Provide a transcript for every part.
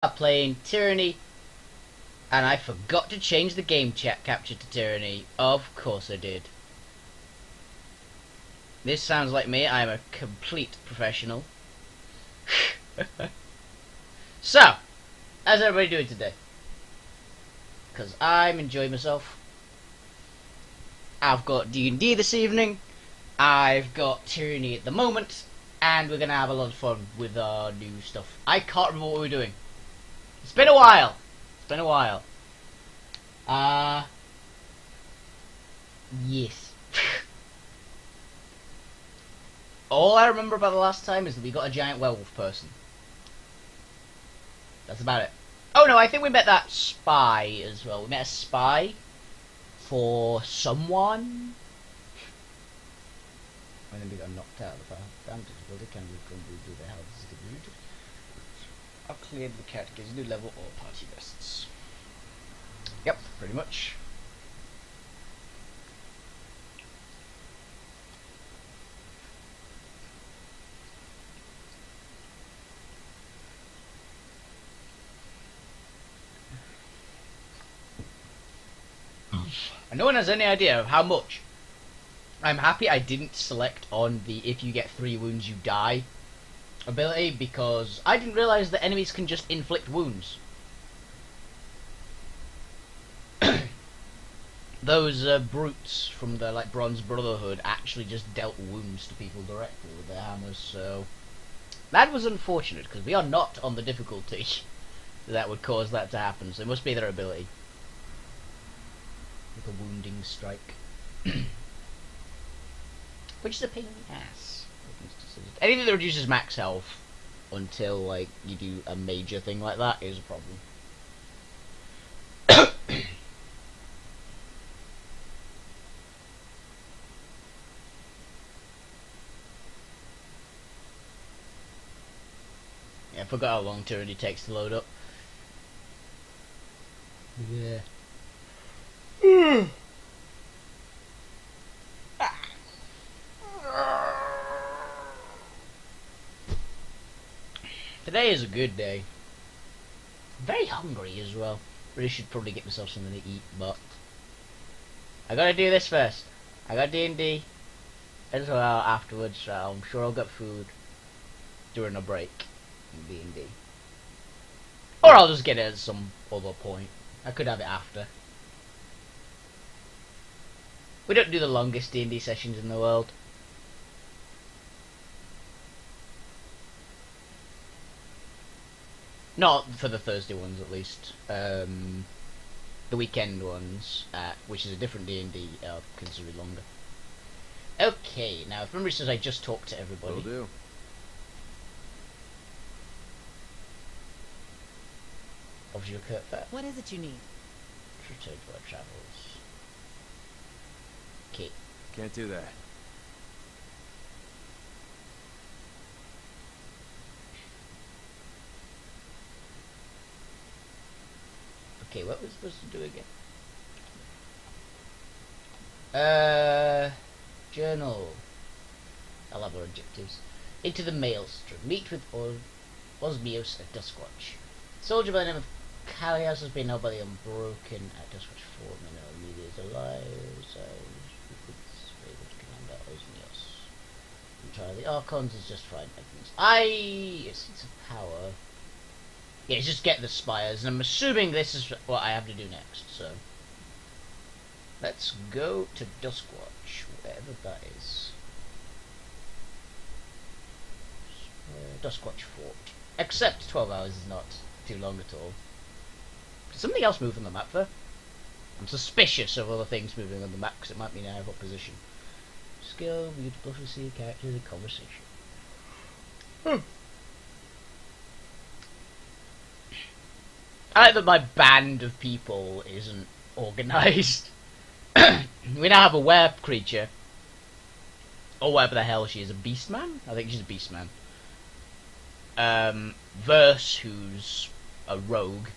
Playing Tyranny, and I forgot to change the game chat capture to Tyranny. Of course I did. This sounds like me. I am a complete professional. So, how's everybody doing today? Because I'm enjoying myself. I've got D&D this evening. I've got Tyranny at the moment. And we're going to have a lot of fun with our new stuff. I can't remember what we're doing. It's been a while. Yes. All I remember about the last time is that we got a giant werewolf person. That's about it. Oh no, I think we met that spy as well. We met a spy for someone. And then we got knocked out of the advantage builder. Can we do the hell? This is good. I've cleared the categories, new level or party lists. Yep, pretty much. And no one has any idea of how much. I'm happy I didn't select on the if you get 3 wounds you die ability, because I didn't realise that enemies can just inflict wounds. Those brutes from the Bronze Brotherhood actually just dealt wounds to people directly with their hammers, so that was unfortunate, because we are not on the difficulty that would cause that to happen, so it must be their ability. Like a wounding strike. Which is a pain in the ass. Anything that reduces max health until you do a major thing like that is a problem. Yeah, I forgot how long Tyranny takes to load up. Yeah. Today is a good day. I'm very hungry as well. Really should probably get myself something to eat, but I gotta do this first. I got D&D as well afterwards, so I'm sure I'll get food during a break in D&D. Or I'll just get it at some other point. I could have it after. We don't do the longest D&D sessions in the world. Not for the Thursday ones, at least. The weekend ones, which is a different D&D, are considerably longer. Okay, now if memory says I just talked to everybody. Will do. Obviously, you're Kurt Fair. What is it you need? Return to our travels. Okay. Can't do that. Okay, what was supposed to do again? Journal. I'll have our objectives. Into the maelstrom. Meet with Osmios at Duskwatch. Soldier by the name of Kalias has been held by the Unbroken at Duskwatch 4 minutes. Media is alive, so able to command Osmios. Try the Archons is just fine. Sense of power. Yeah, just get the spires, and I'm assuming this is what I have to do next, so let's go to Duskwatch, wherever that is. Duskwatch Fort. Except 12 hours is not too long at all. Did something else move on the map, though? I'm suspicious of other things moving on the map, because it might mean I have opposition. Skill, beautiful to see characters in conversation. I like that my band of people isn't organised. We now have a were creature. Or whatever the hell she is, a beastman? I think she's a beastman. Verse, who's a rogue.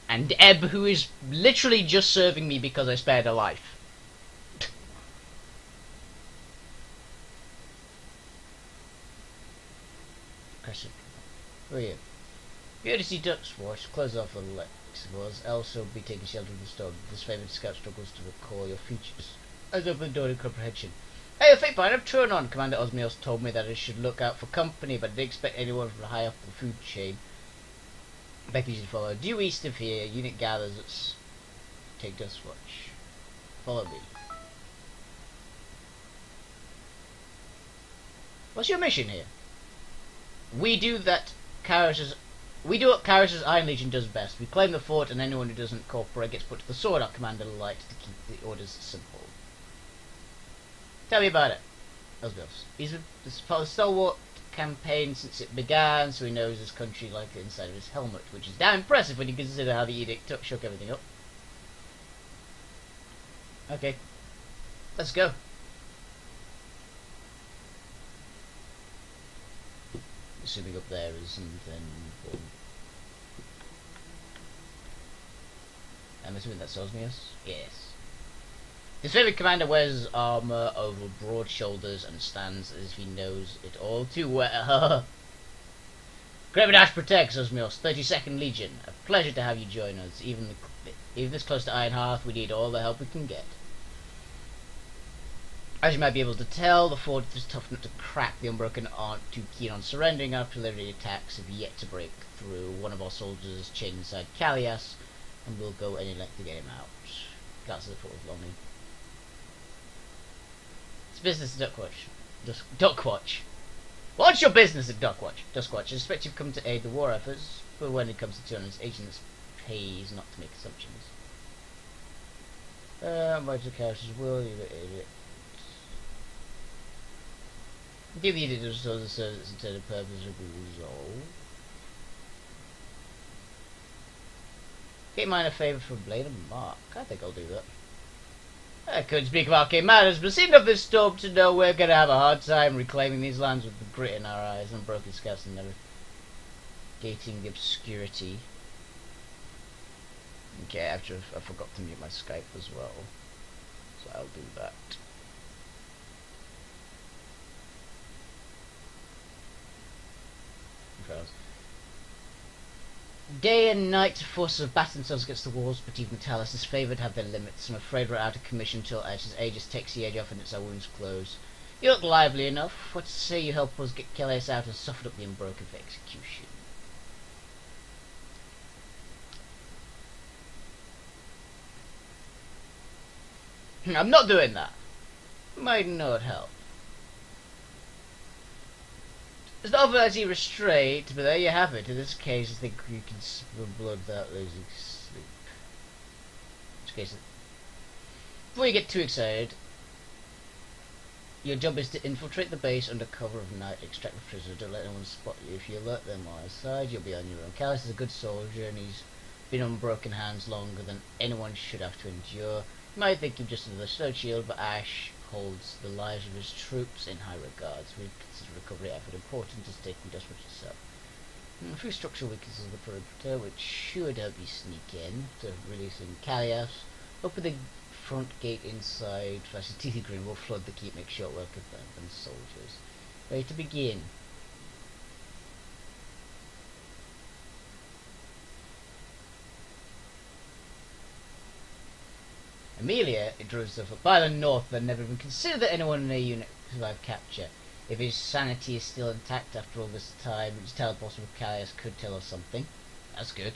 And Ebb, who is literally just serving me because I spared her life. Crescent. Where are you? Here to see ducks watch, close off the Lexicals, else will be taking shelter of the storm. This favoured scout struggles to recall your features. As open the door in comprehension. Hey, the fate finder, turn on! Commander Osmios told me that I should look out for company, but I didn't expect anyone from high up the food chain. Becky should follow. Due east of here, unit gathers. Let's take dust watch. Follow me. What's your mission here? We do what Karas's Iron Legion does best. We claim the fort, and anyone who doesn't cooperate gets put to the sword. Our commander likes to keep the orders simple. Tell me about it. He's part of the stalwart campaign since it began, so he knows his country like the inside of his helmet, which is damn impressive when you consider how the edict shook everything up. Okay, let's go. Assuming up there is something. I'm assuming that's Osmios? Yes. His favourite commander wears armour over broad shoulders and stands as if he knows it all too well. Grevidash protects Osmios, 32nd Legion. A pleasure to have you join us. Even this close to Ironhearth, we need all the help we can get. As you might be able to tell, the fort is tough enough to crack. The Unbroken aren't too keen on surrendering. Our artillery attacks have yet to break through. One of our soldiers chained inside Callias, and we'll go any length to get him out. That's the fort of Longing. It's business at Duckwatch. Duckwatch. What's your business at Duckwatch? Duskwatch. I suspect you've come to aid the war efforts, but when it comes to Tyrann's agents, it pays not to make assumptions. By the characters will you it. Give the editors the service intended purpose of the resolve. Get mine a favour from Blade and Mark. I think I'll do that. I couldn't speak of arcane matters, but seen enough this storm to know we're going to have a hard time reclaiming these lands with the grit in our eyes and broken scouts and navigating the obscurity. Okay, after I forgot to mute my Skype as well, so I'll do that. Day and night forces have battered themselves against the walls, but even Talos is favoured have their limits. I'm afraid we're out of commission till Aegis takes the edge off and it's our wounds close. You look lively enough. What to say you help us get Kelleus out and soften up the Unbroken for execution? I'm not doing that. Might not help. It's not very restraint, but there you have it. In this case, I think you can spill blood without losing sleep. In which case, before you get too excited, your job is to infiltrate the base under cover of night, extract the prisoner, don't let anyone spot you. If you alert them on our side, you'll be on your own. Callus is a good soldier, and he's been on broken hands longer than anyone should have to endure. You might think him just another snow shield, but Ash holds the lives of his troops in high regards. We consider recovery effort important as taking just what yourself. A few structural weaknesses of the perimeter, which should help you sneak in to releasing Callias. Open the front gate inside, flash the teethy green will flood the keep, make short work of them and soldiers. Ready to begin. Amelia, it drew himself up by the north, but never even considered that anyone in their unit survived capture. If his sanity is still intact after all this time, his teleporter with Callias could tell us something. That's good.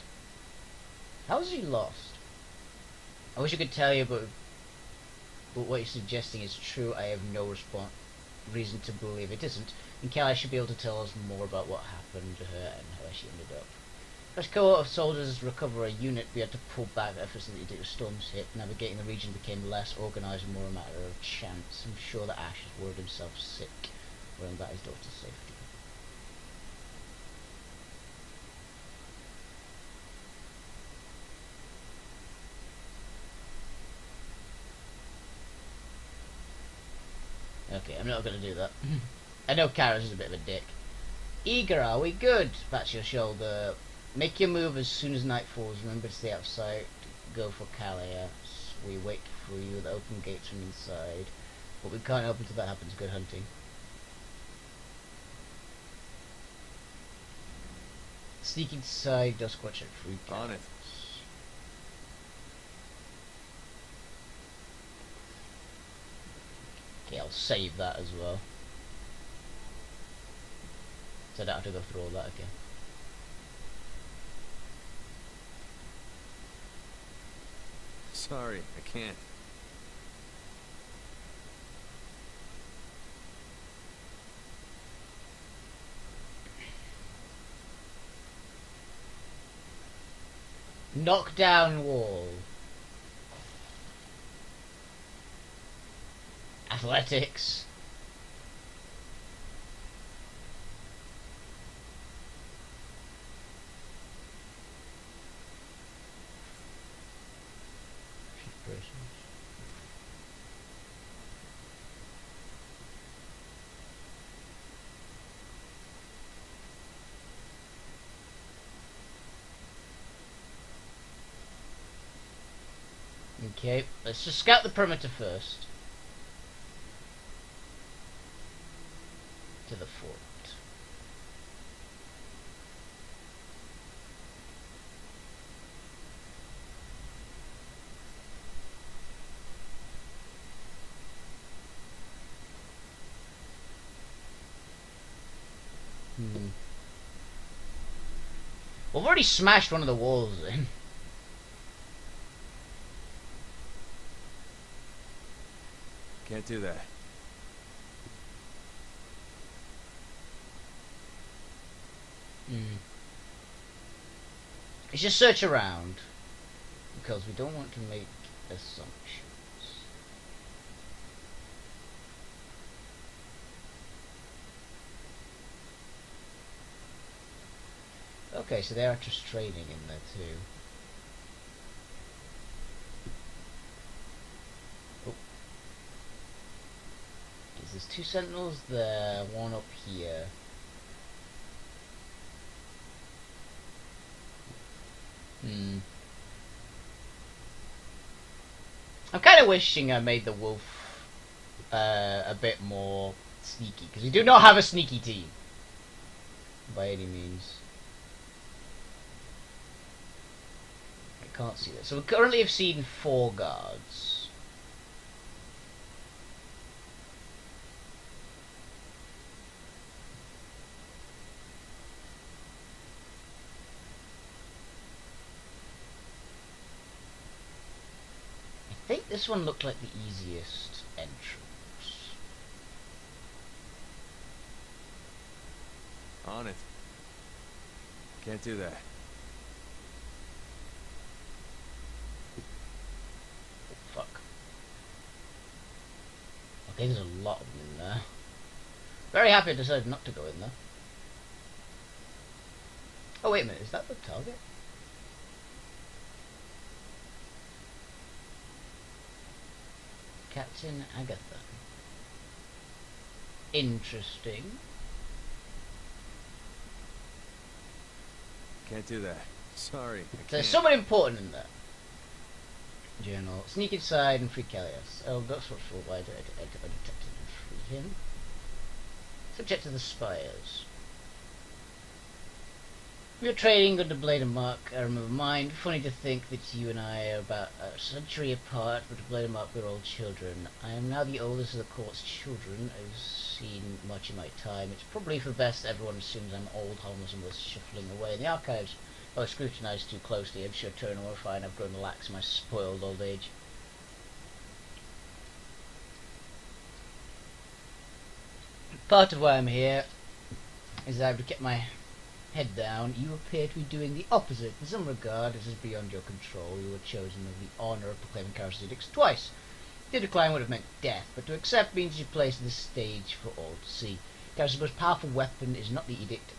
How was he lost? I wish I could tell you, but what you're suggesting is true. I have no reason to believe it isn't. And Callias should be able to tell us more about what happened to her and how she ended up. As a cohort of soldiers recover a unit, we had to pull back efforts that the storms hit. Navigating the region became less organised and more a matter of chance. I'm sure that Ash has worried himself sick, worrying about his daughter's safety. Okay, I'm not going to do that. I know Kara's is a bit of a dick. Eager, are we? Good. Pats your shoulder. Make your move as soon as night falls. Remember to stay outside. Go for Callias. We wait for you with open gates from inside. But we can't help until that happens. Good hunting. Sneak inside, just watch it free. On it. Okay, I'll save that as well. So I don't have to go through all that again. Sorry, I can't. Knock down wall. Athletics. Okay, let's just scout the perimeter first. To the fort. We've already smashed one of the walls in. Can't do that. Let's just search around. Because we don't want to make assumptions. Okay, so there are just training in there too. Oh. There's 2 sentinels there, one up here. I'm kind of wishing I made the wolf a bit more sneaky, because we do not have a sneaky team by any means. I can't see that. So we currently have seen 4 guards. I think this one looked like the easiest entrance. On it. Can't do that. Oh, fuck. Okay, there's a lot of them in there. Very happy I decided not to go in there. Oh, wait a minute, is that the target? Captain Agatha. Interesting. Can't do that. Sorry, I can't. There's someone important in there. Journal. Sneak inside and free Callias. Oh, that's what's for why I detected and free him. Subject to the spires. We were trading under Blade and Mark, I remember mine. Funny to think that you and I are about a century apart, but to Blade and Mark we were all children. I am now the oldest of the court's children. I've seen much in my time. It's probably for the best everyone assumes I'm old, harmless, and was shuffling away in the archives. If I was scrutinised too closely, I'm sure Tyranny will find I've grown lax in my spoiled old age. Part of why I'm here is that I've kept my head down. You appear to be doing the opposite. In some regard, this is beyond your control. You were chosen with the honour of proclaiming Kara's edicts twice. To decline would have meant death, but to accept means you place the stage for all to see. Kara's most powerful weapon is not the edict.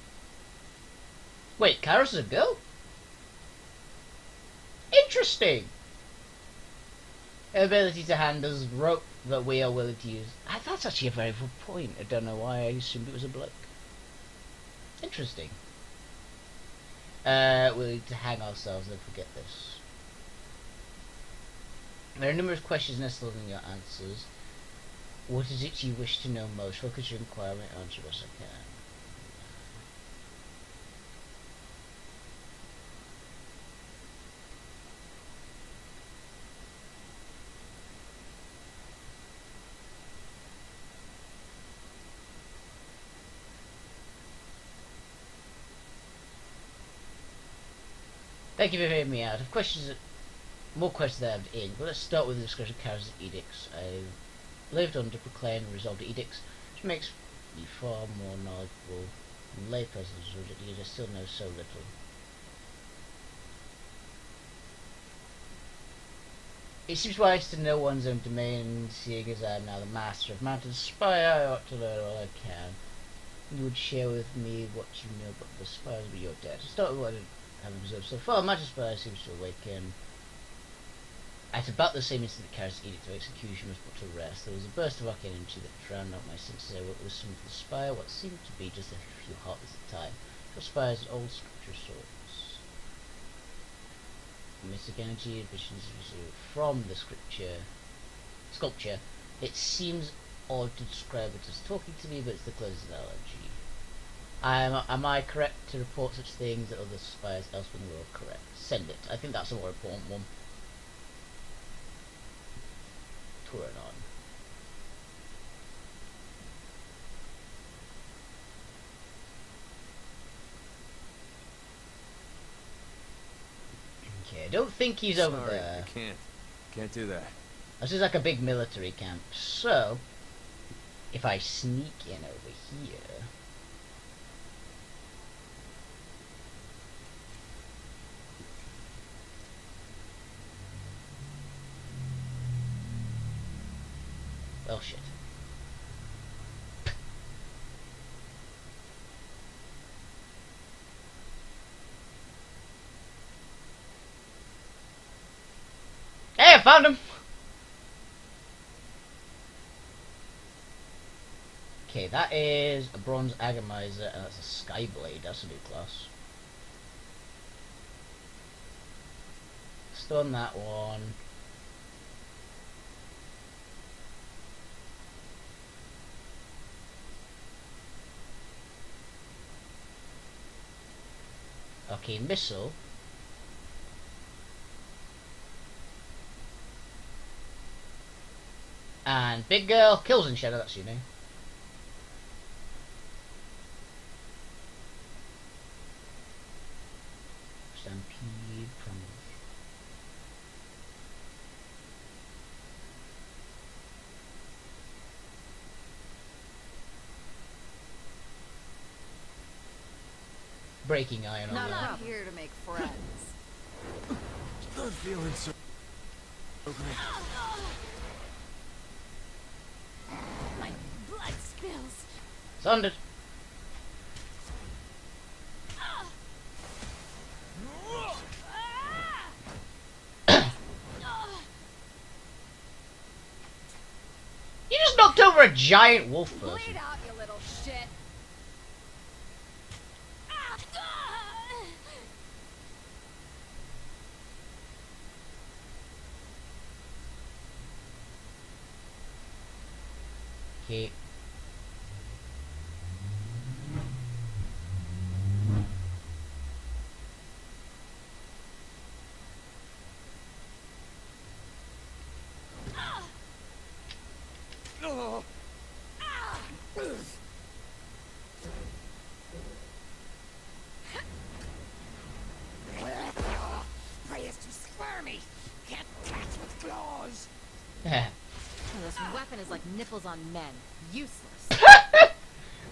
Wait, Kara's a girl? Interesting! Her ability to hand us rope that we are willing to use. That's actually a very good point. I don't know why I assumed it was a bloke. Interesting. We'll need to hang ourselves and forget this. There are numerous questions nestled in your answers. What is it you wish to know most? Focus your inquiry and answer as I can. Thank you for hearing me out. I have questions, more questions that I have in, but let's start with the discussion of Kara's edicts. I've lived under proclaimed and resolved edicts, which makes me far more knowledgeable than laypersons would, yet I still know so little. It seems wise to know one's own domain, seeing as I am now the master of mountain spy. I ought to learn all I can. You would share with me what you know about the spies of your death. To start with what I have observed so far, Magic Spy seems to awaken at about the same instant that Kara's edict of execution was put to rest. There was a burst of arcane energy that drowned out my senses. I woke listened to the spire, what seemed to be just a few heartbeats at a time. The spires and old scripture sorts. Mystic energy, visions from the sculpture. It seems odd to describe it as talking to me, but it's the closest analogy. Am I correct to report such things that other spires elsewhere in the world correct? Send it. I think that's a more important one. Turn on. Okay, I don't think he's over there. I can't do that. This is like a big military camp. So, if I sneak in over here. Well, shit. Hey, I found him! Okay, that is a bronze agamizer, and that's a skyblade. That's a new class. Stun that one. Okay, missile. And big girl kills in shadow. That's your name. Stampede from breaking iron on Not that. out here to make friends. I'm feeling so great. My blood spills. Sundered. You just knocked over a giant wolf person. Bleed out, you little shit. Okay. Oh. Prey is too squirmy. Can't catch with claws. Oh, this weapon is like nipples on men. Useless.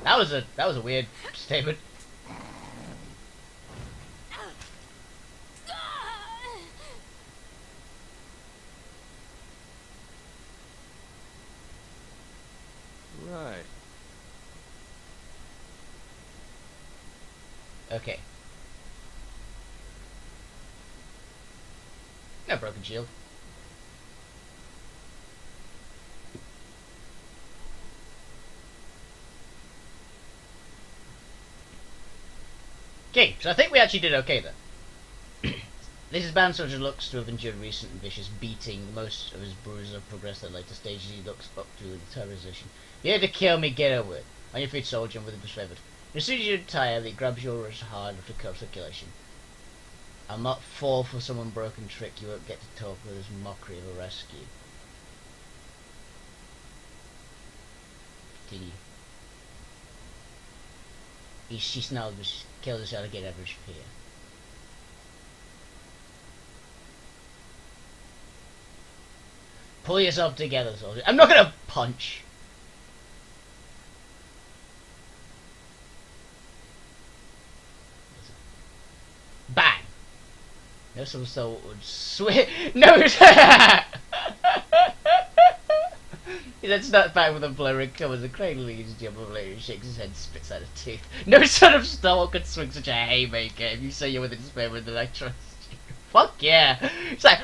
that was a weird statement. Right. Okay. No broken shield. Okay, so I think we actually did okay then. This band soldier looks to have endured recent and vicious beating. Most of his bruises have progressed at later stages. He looks up to the terrorization. You had to kill me, get over it. On your feet, soldier, and with a disfavored. As soon as you retire, he grabs your wrist hard to cut circulation. I'll not fall for some broken trick. You won't get to talk with his mockery of a rescue. Continue. She snarled, but she killed us out to get average fear. Pull yourself together, soldier. I'm not gonna punch. Bang! No, some soul would swing. No! He then snaps back with a blow and covers a cradle leaves jump of later, shakes his head, spits out a tooth. No son of Star could swing such a haymaker. If you say you're within spirit, then I trust you. Fuck yeah! It's like,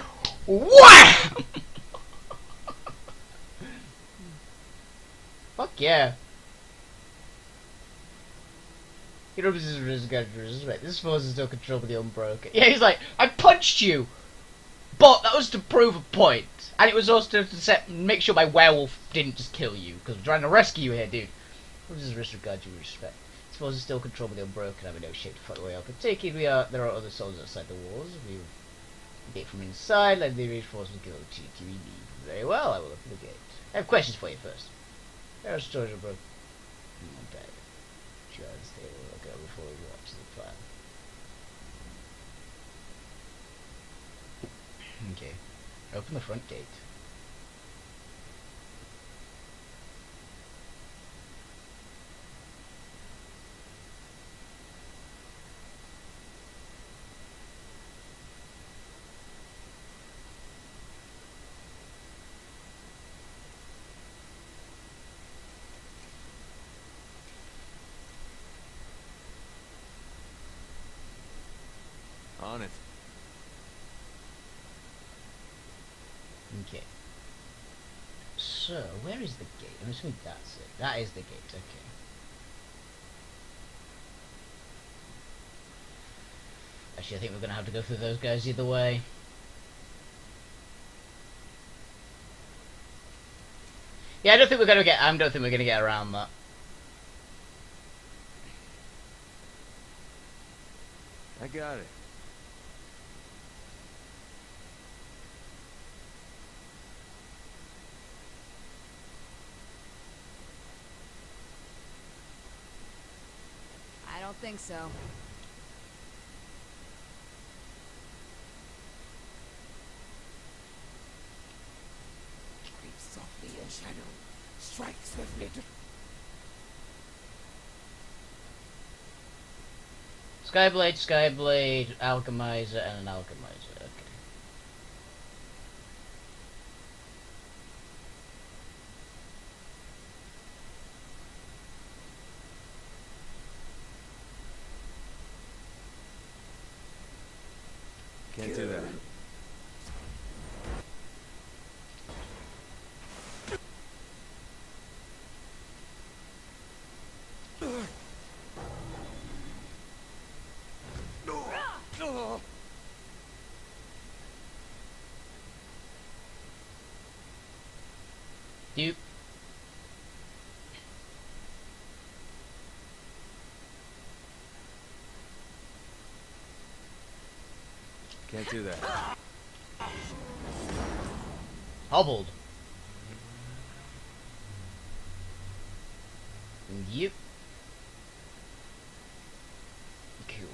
wham! Fuck yeah! He rubs his wrist against respect. This force is still control of the unbroken. Yeah, he's like, I punched you! But that was to prove a point. And it was also to make sure my werewolf didn't just kill you. Because we're trying to rescue you here, dude. Rubs his wrist regard you with respect. This force is still control of the unbroken. Having no shape to fight the way up. Particularly, there are other soldiers outside the walls. We get from inside, let the reinforcements go to you. Very well, I will open the gate. I have questions for you first. There are storage of broken. Okay. Sure, stay will go before we go up to the plan. Okay. Open the front gate. On it. Okay. So, where is the gate? I'm assuming that's it. That is the gate, okay. Actually, I think we're gonna have to go through those guys either way. Yeah, I don't think we're gonna get around that. I got it. I don't think so. Creep softly in shadow. Strike swiftly to... Skyblade, Alchemizer, and an Alchemizer. Okay. Can't do that. Dupe. Can't do that. Hobbled. Yep. Cool.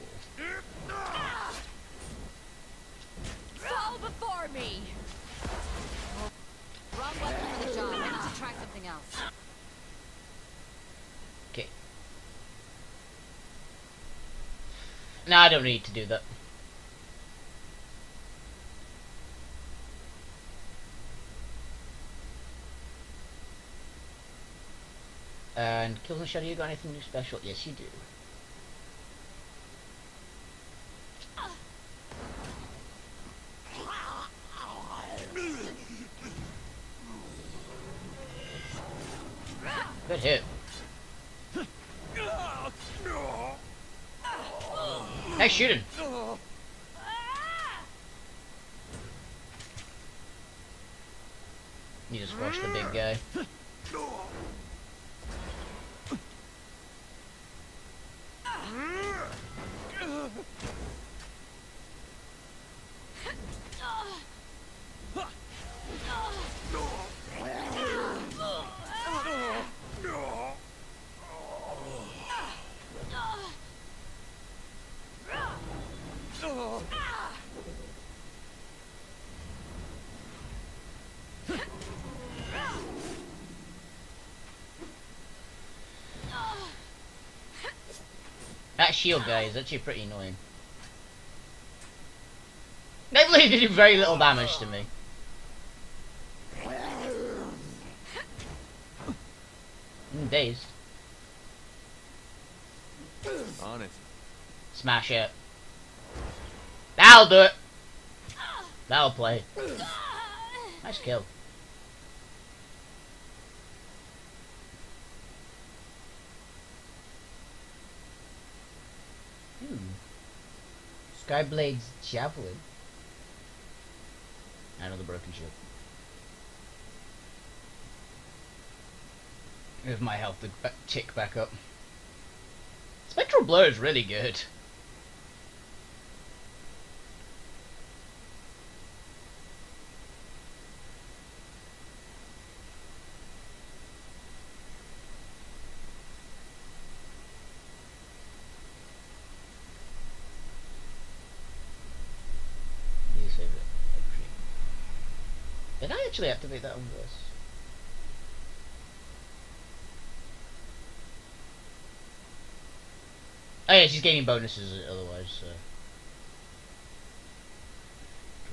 Fall before me! Wrong weapon for the job. I need to try something else. Okay. No, I don't need to do that. And Kills and Shadow, you got anything new special? Yes, you do. Good hit. Nice shooting. You just squash the big guy. shield guy is actually pretty annoying. They really did very little damage to me. Dazed. On it. Smash it. That'll do it. That'll play. Nice kill. Skyblade's javelin. Another broken shield. Here's my health to tick back up. Spectral Blur is really good. Did I actually activate that on this? Oh yeah, she's gaining bonuses otherwise, so... I'm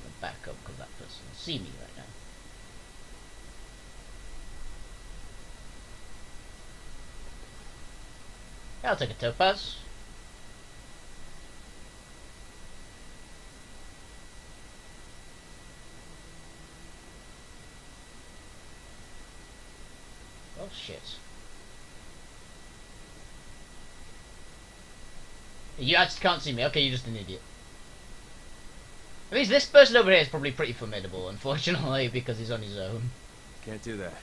gonna back up because that person will see me right now. Yeah, I'll take a topaz. Oh shit. You actually can't see me. Okay, you're just an idiot. At least this person over here is probably pretty formidable, unfortunately, because he's on his own. Can't do that.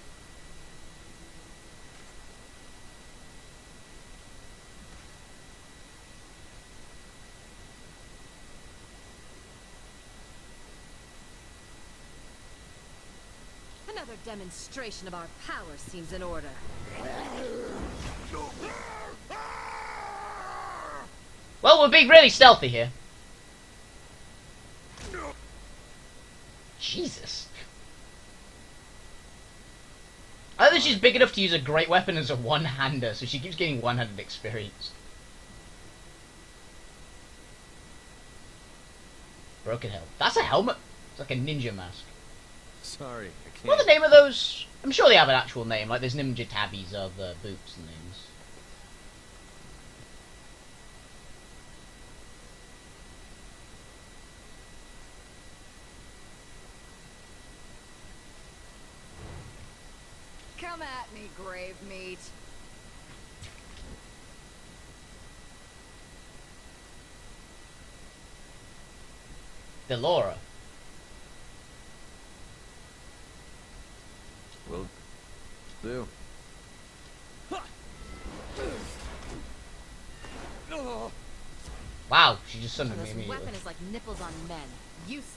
Another demonstration of our power seems in order. Well, we're being really stealthy here. Jesus. I think she's big enough to use a great weapon as a one-hander, so she keeps getting one-handed experience. Broken helmet. That's a helmet. It's like a ninja mask. Sorry, I can't. What's the name of those? I'm sure they have an actual name, like there's ninja tabbies of boots and things. Come at me, grave meat. Delora. Will do. Wow, she just summoned me This immediately. weapon is like nipples on men. Useless.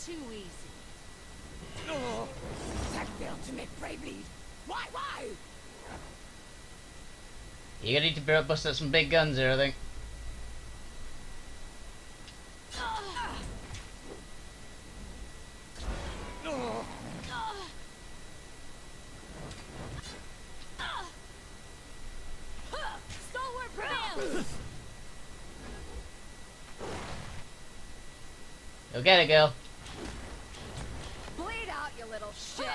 Too easy. That failed to make Bray bleed. Why? You're gonna need to bust out some big guns here, I think. Stalwart prevails. Go get it, girl. Bleed out, you little shit.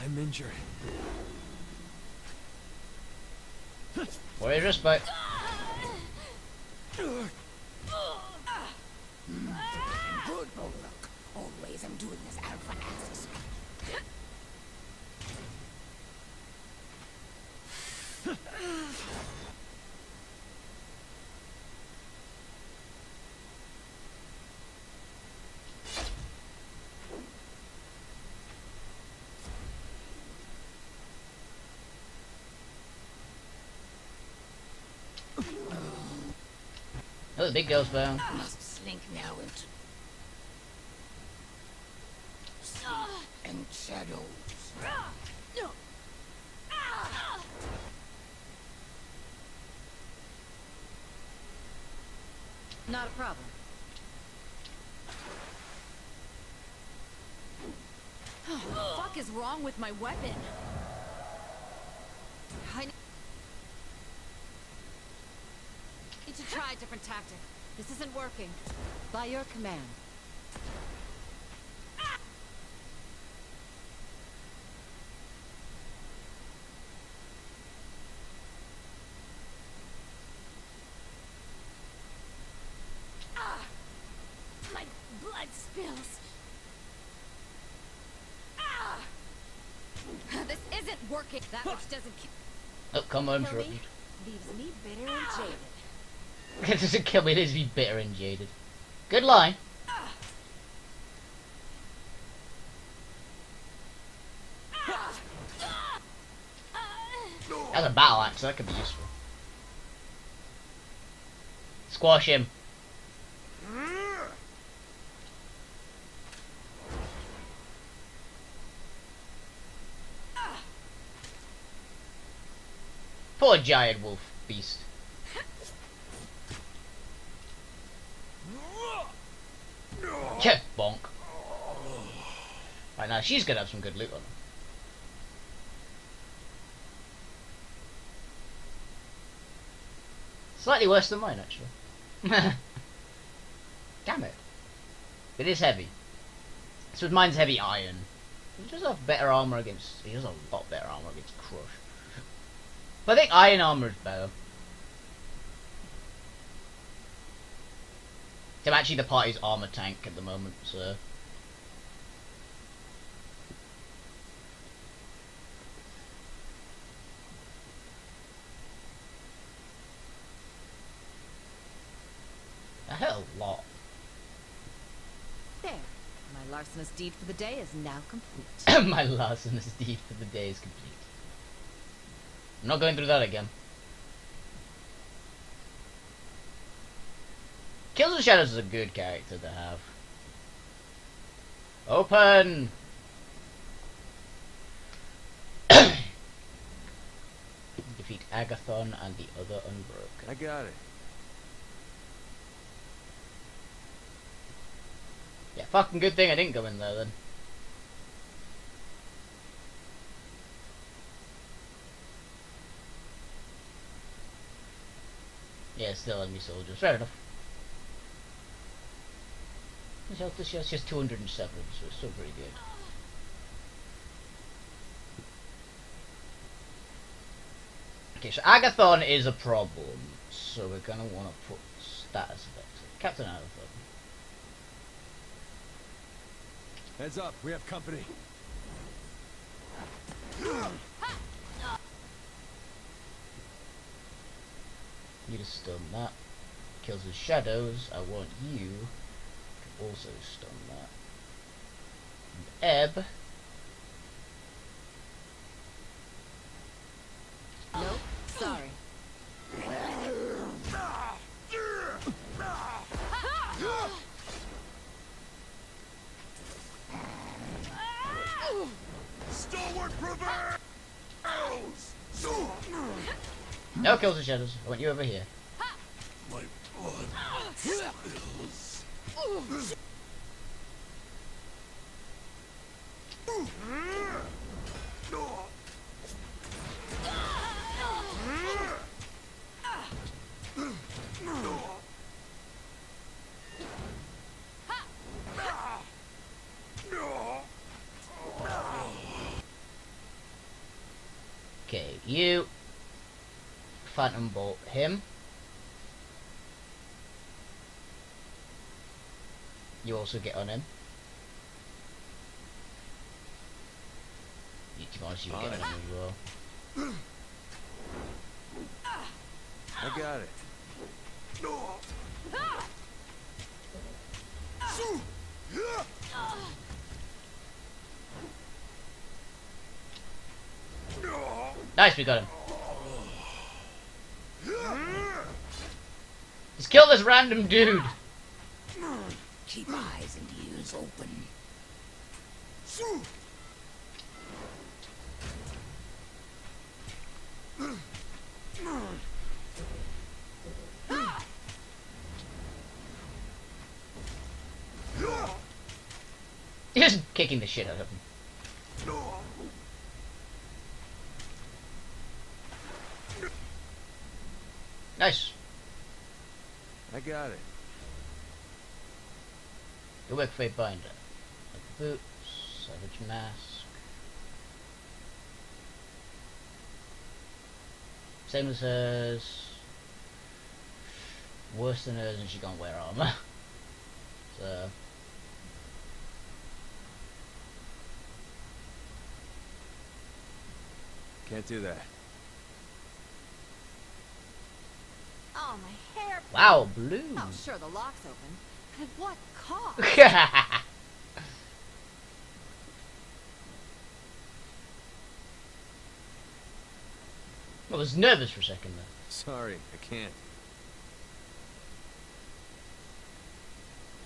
I'm injured. Warrior respite. Good bulwark. Always am doing this alpha axis. Oh, the big girl's found. Must slink now into sleep and shadows. Not a problem. What the fuck is wrong with my weapon? I need to try a different tactic. This isn't working. By your command. My blood spills. This isn't working. That which doesn't Oh, come on, kill me interrupted. leaves me bitter and jaded. It doesn't kill me, it leaves me bitter and jaded. Good line. That's a battle axe, so that could be useful. Squash him. Poor giant wolf beast. Yeah, bonk. Right now, she's gonna have some good loot on her. Slightly worse than mine, actually. Damn it. It is heavy. So mine's heavy iron. He does have better armor against... He has a lot better armor against Crush. But I think iron armor is better. I'm actually the party's armor tank at the moment, so... I hit a lot. There. My larcenous deed for the day is now complete. My larcenous deed for the day is complete. I'm not going through that again. Kills and Shadows is a good character to have. Open! Defeat Agathon and the other Unbroken. I got it. Yeah, fucking good thing I didn't go in there then. Yeah, still enemy soldiers. Fair enough. His health this year's just 207, so it's still pretty good. Okay, so Agathon is a problem, so we're gonna want to put status effects. Captain Agathon. Heads up, we have company. You to stun that. Kills with shadows. I want you to also stun that. And Ebb. Nope. Sorry. Stalwart prevails! No kills with shadows. I want you over here. My blood spills. Okay, you Phantom Bolt him. You also get on him. You, to be honest, you get on him as well. I got it. Nice, we got him. Just kill this random dude. Keep eyes and ears open. Just kicking the shit out of him. Nice. I got it. Good work, Fate Binder. Boots, Savage Mask. Same as hers. Worse than hers, and she can't wear armor. So. Can't do that. Oh, my hair. Wow, blue. Oh, sure, the lock's open. At what cost? I was nervous for a second there. Sorry, I can't.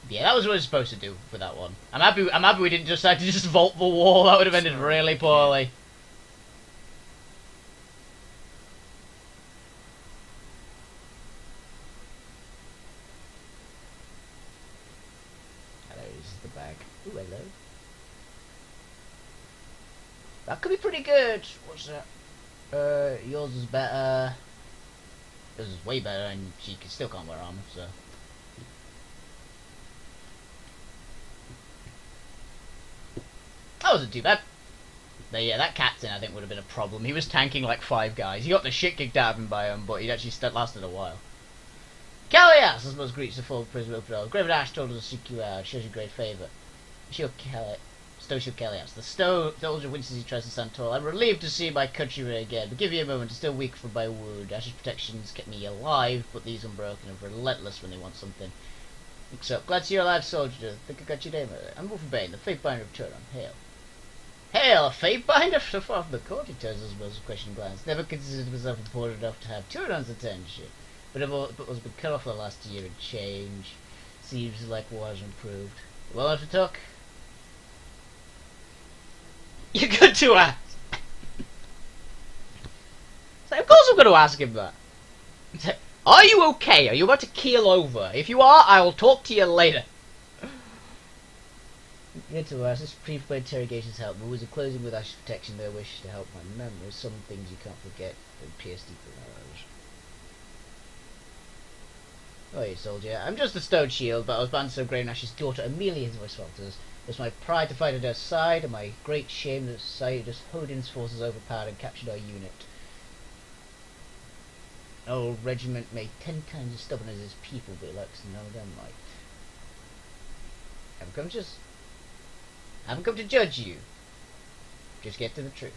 Yeah, that was what I was supposed to do for that one. I'm happy we didn't decide to just vault the wall. That would have ended really poorly. Hello, this is the bag. Ooh, hello. That could be pretty good. What's that? Yours is better. Yours is way better, and she still can't wear armor, so. That wasn't too bad. But yeah, that captain I think would have been a problem. He was tanking like 5 guys. He got the shit kicked out of him by him, but he actually lasted a while. Callias, I suppose, greets the full prison patrol. Graven Ash told us to seek you out. Shows you great favour. Stow shield Callias. The soldier winces as he tries to stand tall. I'm relieved to see my countrymen again, but give me a moment. I'm still weak from my wound. Ash's protections kept me alive, but these unbroken are relentless when they want something. Looks up. Glad to see you're alive, soldier. Think I got your name right. I'm Wolfie Bane, the Fate Binder of Tyranny. Hail. Hail, a Fate Binder? So far from the court, he turns his most questioning glance. Never considered myself important enough to have Tyrann's attention. But was been cut off the last year and change. Seems like war has improved. Well enough to talk? You're good to ask. Of course I'm going to ask him that. Are you okay? Are you about to keel over? If you are, I will talk to you later. Good to ask. This brief interrogations help. But was a closing with Ash's protection their wish to help my memory. Some things you can't forget and pierce deeper in ours. Oh, you soldier. I'm just a stone shield, but I was bound to so Graven Ash's daughter Amelia's voice falters. It was my pride to fight at her side, and my great shame that Sidus Hodin's forces overpowered and captured our unit. An old regiment made 10 times as stubborn as his people, but it lacks none of their might. I haven't come to judge you. Just get to the truth.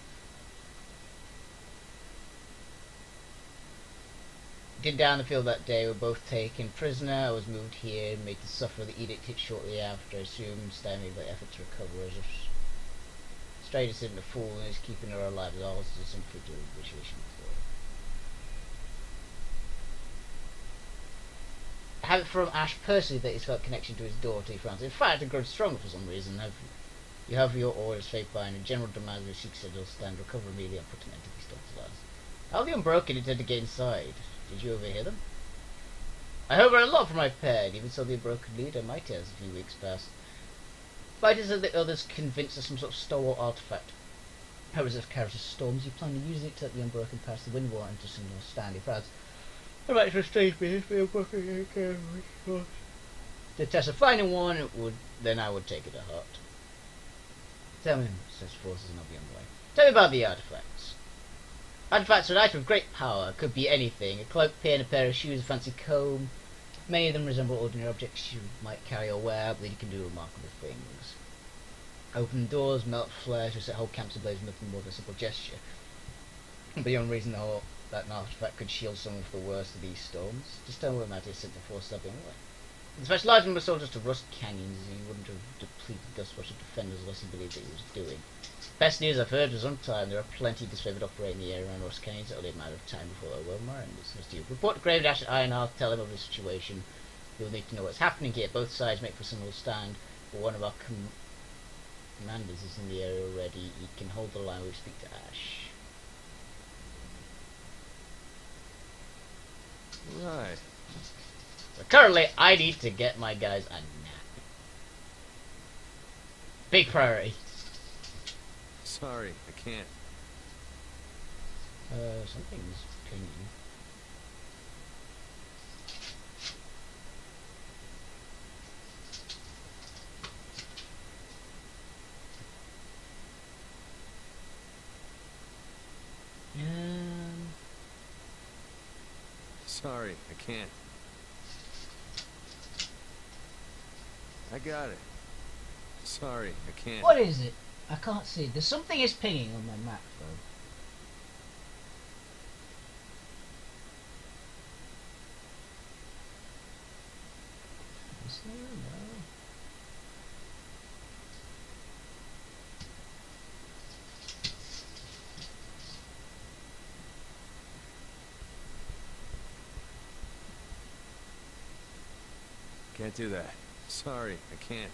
Did down the field that day, we were both taken prisoner. I was moved here and made to suffer the edict hit shortly after. I assumed stymied by effort to recover as if Stridus isn't a fool and is keeping her alive as all is a simply to negotiation before. I have it from Ash personally that he's felt connection to his daughter, he frowns. In fact, it grows stronger for some reason. You have your orders, Fate Bind, and general demand of 6 will stand, recover immediately and put an end to these storms last. How the Unbroken intend to get inside? Did you overhear them? I hope a lot from my pen, even so the Unbroken leader might has a few weeks past. Fighters and the others convinced of some sort of stalwart artifact. How is it character storms? You plan on using it to let the Unbroken pass the wind wall into some more standing frowns. I might just stay for the Unbroken to test a finding one, then I would take it to heart. Tell me, such forces and I'll be on the way. Tell me about the artifacts. Artifacts are an item of great power. Could be anything. A cloak, pin, a pair of shoes, a fancy comb. Many of them resemble ordinary objects you might carry or wear, but they can do remarkable things. Open doors, melt flesh, or set whole camps ablaze with nothing more than a simple gesture. Beyond reason that an artifact could shield someone from the worst of these storms. Just tell me what matters sent the force stepping away. The special item was soldiers to rust canyons, and he wouldn't have depleted Dustwash of defenders unless he believed what he was doing. Best news I've heard for some time, there are plenty disfavored operating in the area around Rust Canyons. It'll be a matter of time before they're well mined. As to you, report to Graven Ash at Ironhearth, tell him of the situation. You'll need to know what's happening here. Both sides make for some little stand, but one of our commanders is in the area already. He can hold the line when we speak to Ash. Right. So currently, I need to get my guys a nap. Big priority. Sorry, I can't. Something's pinging. Sorry, I can't. I got it. Sorry, I can't. What is it? I can't see. There's something is pinging on my map though. Is there? No. Can't do that. Sorry, I can't.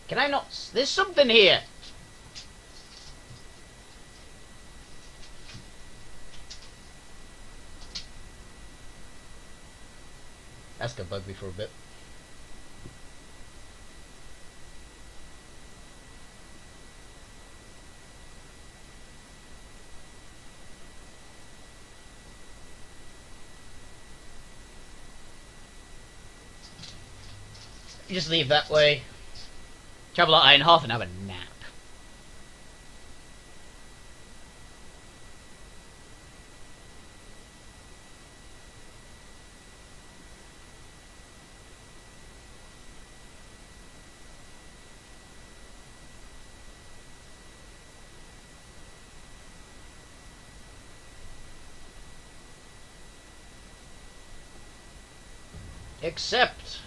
Can I not? There's something here. That's gonna bug me for a bit. You just leave that way. Travel out in half and have a nap. Except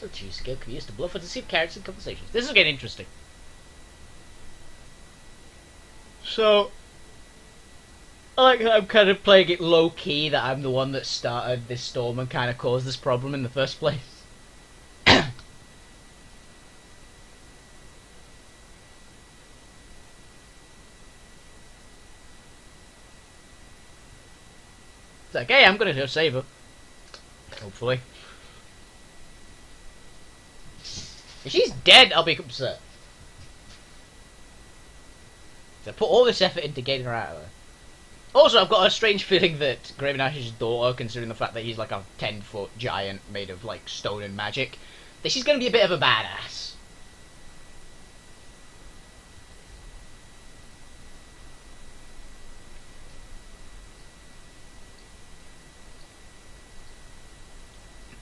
so cheesecake can be used to bluff or deceive characters in conversations. This is getting interesting. So I like that I'm kind of playing it low key, that I'm the one that started this storm and kind of caused this problem in the first place. It's like, hey, I'm gonna go save her. Hopefully. If she's dead, I'll be upset. So I put all this effort into getting her out of there. Also, I've got a strange feeling that Graven Ash's daughter, considering the fact that he's like a 10-foot giant made of like stone and magic, that she's gonna be a bit of a badass.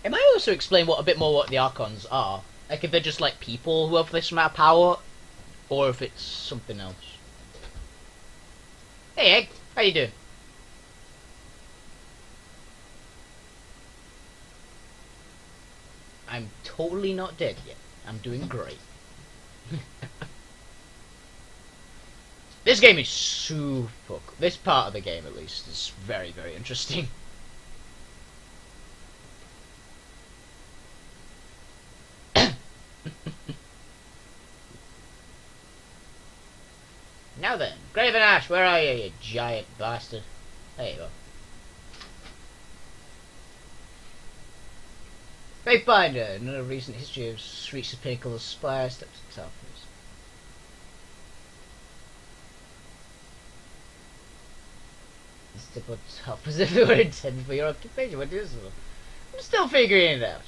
It might also explain a bit more what the Archons are. Like if they're just like people who have this amount of power, or if it's something else. Hey Egg, how you doing? I'm totally not dead yet. I'm doing great. This game is super. This part of the game, at least, is very, very interesting. Now then, Graven Ash, where are you, you giant bastard? There you go. Faithbinder, another recent history of reached the pinnacle of spire, steps to toughness. It's typical tough as if it were intended for your occupation. What is it? I'm still figuring it out.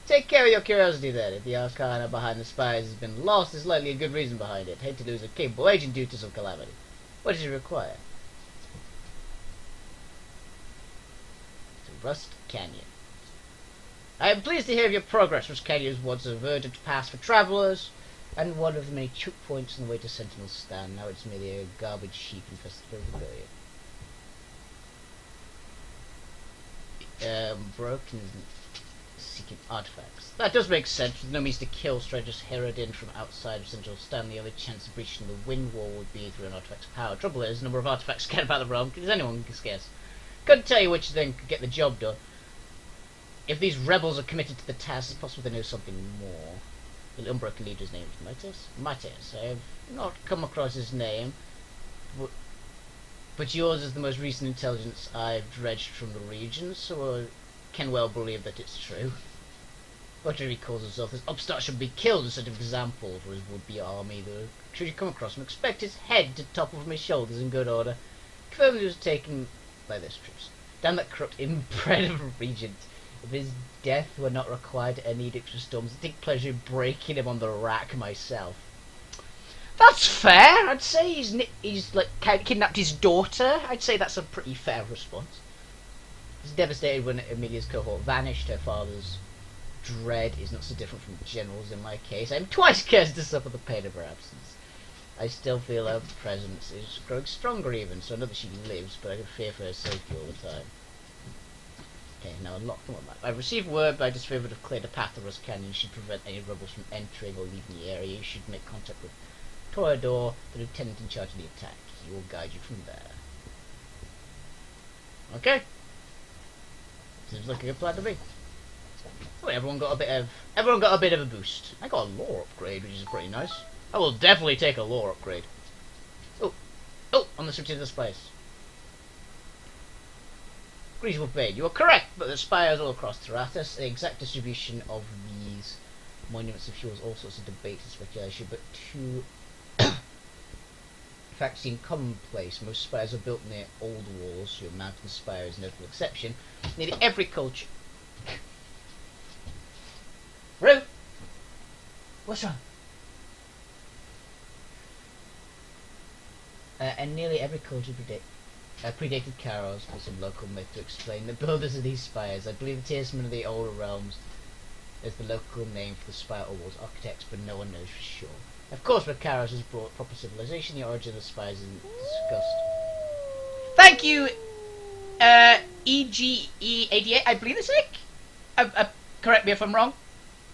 Take care of your curiosity then. If the arcana behind the spires has been lost, there's likely a good reason behind it. Hate to lose a capable agent due to some calamity. What does it require? To Rust Canyon. I am pleased to hear of your progress. Rust Canyon was a verdant pass for travellers, and one of the many choke points on the way to Sentinel's stand. Now it's merely a garbage heap infested with rebellion. Broken seeking artifacts. That does make sense. With no means to kill strangers heralded in from outside of Central Stand, the only chance of breaching the wind wall would be through an artifact's power. Trouble is, the number of artifacts scattered about the realm is anyone can guess. Couldn't tell you which then could get the job done. If these rebels are committed to the task, it's possible they know something more. The unbroken leader's name is Mites? Mites. I have not come across his name, but yours is the most recent intelligence I've dredged from the region, so I can well believe that it's true. Roger recalls himself, this upstart should be killed as a set of example for his would-be army. Should you come across him, expect his head to topple from his shoulders in good order. Confirmed he was taken by this troops. Damn that corrupt inbred of a regent. If his death were not required to end edicts for storms, I'd take pleasure in breaking him on the rack myself. That's fair. I'd say he's like kidnapped his daughter. I'd say that's a pretty fair response. He's devastated when Amelia's cohort vanished. Her father's dread is not so different from generals in my case. I'm twice cursed to suffer the pain of her absence. I still feel her presence is growing stronger even, so I know that she lives, but I fear for her safety all the time. Okay, now unlock them on that. I've received word by disfavour would have cleared a path of Rust Canyon. You should prevent any rebels from entering or leaving the area. You should make contact with Toreador, the lieutenant in charge of the attack. He will guide you from there. Okay. Seems like a good plan to me. Oh, everyone got a bit of a boost. I got a lore upgrade, which is pretty nice. I will definitely take a lore upgrade. Oh, on the subject of the spies. Greasy Wolf Bay, you are correct, but the spires all across Tyranny. The exact distribution of these monuments of fuels, all sorts of debate and speculation, but two facts seem commonplace. Most spires are built near old walls. Your mountain spire is a notable exception. Nearly every culture. Roo! What's wrong? And nearly every culture predated Kairos with some local myth to explain the builders of these spires. I believe the Tearsmen of the older realms is the local name for the spire or walls architects, but no one knows for sure. Of course, where Kairos has brought proper civilization, the origin of the spires isn't discussed. Thank you, EGE88, I believe it's Nick. Correct me if I'm wrong.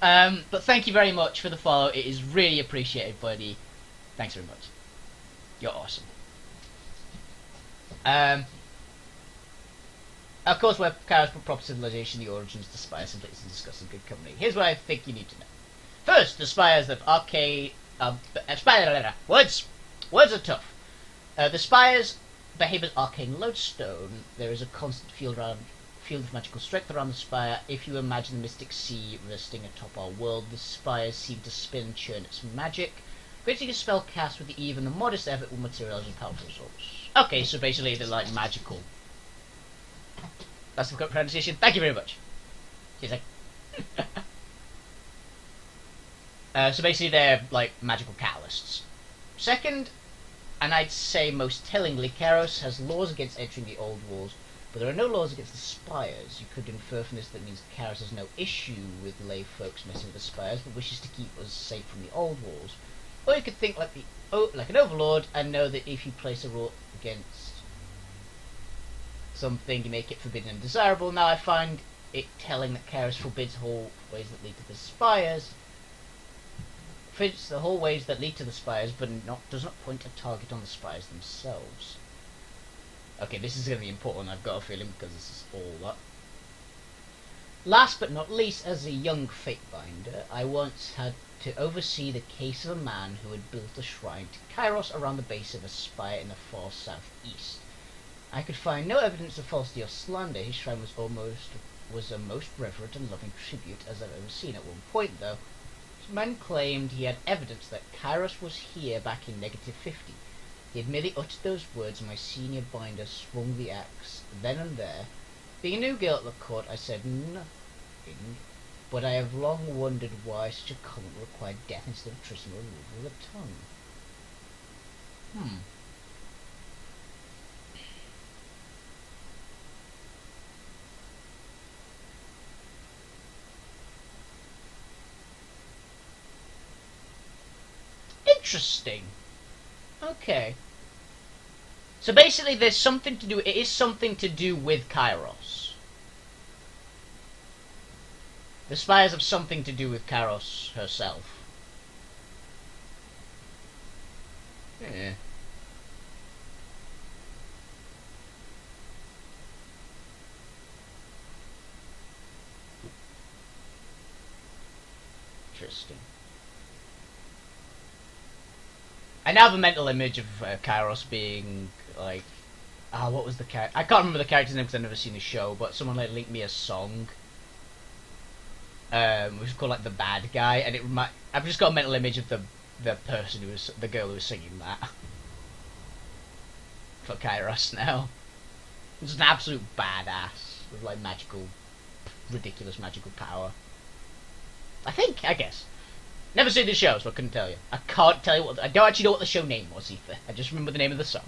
But thank you very much for the follow. It is really appreciated, buddy. Thanks very much. You're awesome. Of course, where Kairos put proper civilization, the origins of the spires simply isn't discussed in good company. Here's what I think you need to know. First, the spires of arcade. Words are tough. The spires behave as arcane lodestone. There is a constant field of magical strength around the spire. If you imagine the mystic sea resting atop our world, the spires seem to spin and churn its magic. Creating a spell cast with even the modest effort will materialize in powerful results. Okay, so basically they're like magical. That's the correct pronunciation. Thank you very much. Cheers. So basically they're like magical catalysts. Second, and I'd say most tellingly, Kairos has laws against entering the old walls, but there are no laws against the spires. You could infer from this that means Kairos has no issue with lay folks messing with the spires, but wishes to keep us safe from the old walls. Or you could think like an overlord and know that if you place a rule against something, you make it forbidden and desirable. Now I find it telling that Kairos forbids all ways that lead to the spires. Forbids the whole ways that lead to the spires, but does not point a target on the spires themselves. Okay, this is going to be important, I've got a feeling, because this is all that. Last but not least, as a young Fatebinder, I once had to oversee the case of a man who had built a shrine to Kairos around the base of a spire in the far southeast. I could find no evidence of falsity or slander. His shrine was a most reverent and loving tribute as I've ever seen. At one point, though, this man claimed he had evidence that Kairos was here back in -50. He had merely uttered those words, and my senior binder swung the axe then and there. Being a new girl at the court, I said nothing, but I have long wondered why such a comment required death instead of traditional removal of the tongue. Interesting. Okay. So basically there's something to do, it is something to do with Kairos. The spires have something to do with Kairos herself. Yeah. Interesting. I now have a mental image of Kairos being like, what was the character? I can't remember the character's name because I've never seen the show, but someone like linked me a song. which is called like the bad guy, and I've just got a mental image of the person the girl who was singing that for Kairos now. It's an absolute badass with like ridiculous magical power. I guess. Never seen the show, so I couldn't tell you. I can't tell you I don't actually know what the show name was either. I just remember the name of the song.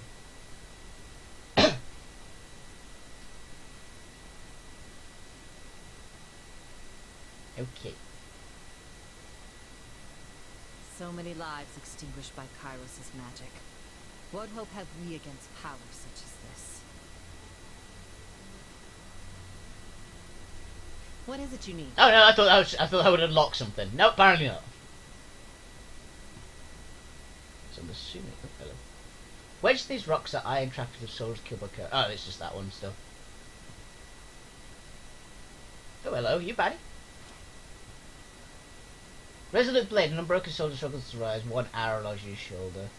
Okay. So many lives extinguished by Kairos' magic. What hope have we against power such as this? What is it you need? Oh no, I thought I would unlock something. No, apparently not. So I'm assuming. Oh, hello. Wedge these rocks are iron trapped with souls killed by curse. Oh, it's just that one still. Oh, hello, you baddie. Resolute blade, an unbroken soldier struggles to rise, one arrow lodges in his shoulder.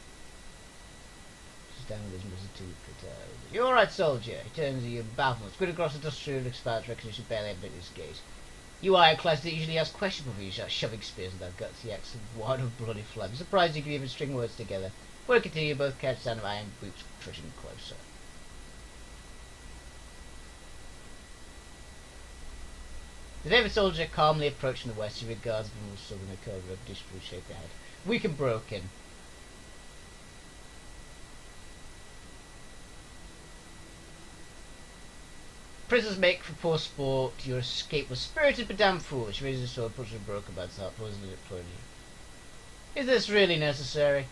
Just down with his muzzle to protect. You're alright, soldier. He turns to you baffled. Squid across the dust through the expanse, recognition barely evident in his gaze. You are a class that usually has questionable views, shoving spears in their guts, the X and wad of bloody phlegm. Surprised you can even string words together. We'll continue, both catch sound of iron boots trudging closer. The David soldier calmly approached from the west. He regards them with southern curve of a dish-blue shaped head. Weak and broken. Prisoners make for poor sport. Your escape was spirited but damn foolish. Raises his sword, pushes a broken man's heart, poisons it plunge. Is this really necessary?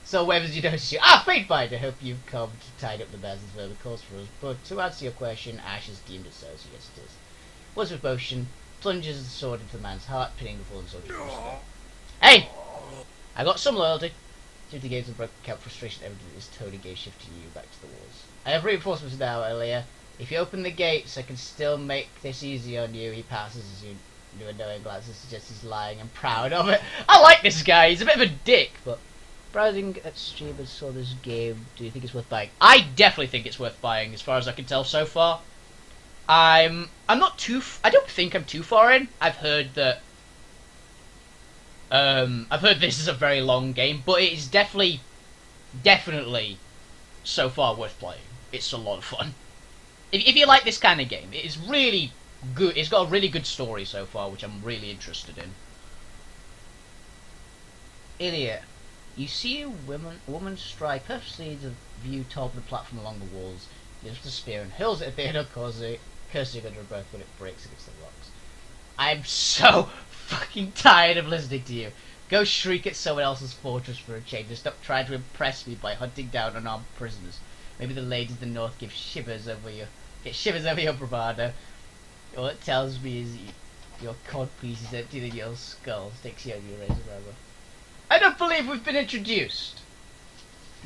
So where did you notice you? Fate finder! Hope you've come to tide up the bears and further cause for us. But to answer your question, Ash has deemed it so yes it is. Once with motion, plunges the sword into the man's heart, pinning the fallen soldier. Hey! I got some loyalty. Shifty gains and broken camp frustration evident in his tone and gaze shifting you back to the walls. I have reinforcements now, earlier. If you open the gates, I can still make this easy on you. He passes as you do a knowing glance and suggests he's lying and proud of it. I like this guy. He's a bit of a dick, but browsing at Steam and saw this game. Do you think it's worth buying? I definitely think it's worth buying, as far as I can tell so far. I'm not too. I don't think I'm too far in. I've heard that. I've heard this is a very long game, but it is definitely so far worth playing. It's a lot of fun. If you like this kind of game, it is really good. It's got a really good story so far, which I'm really interested in. Idiot. You see a woman strike purposely to view top of the platform along the walls. He lifts the spear and hurls it at Theodore, cursing under her breath when it breaks against the rocks. I'm so fucking tired of listening to you. Go shriek at someone else's fortress for a change and stop trying to impress me by hunting down unarmed prisoners. Maybe the ladies of the north get shivers over your bravado. All it tells me is your cod piece is emptier than your skull. Sticks you over your razor rubber. I don't believe we've been introduced.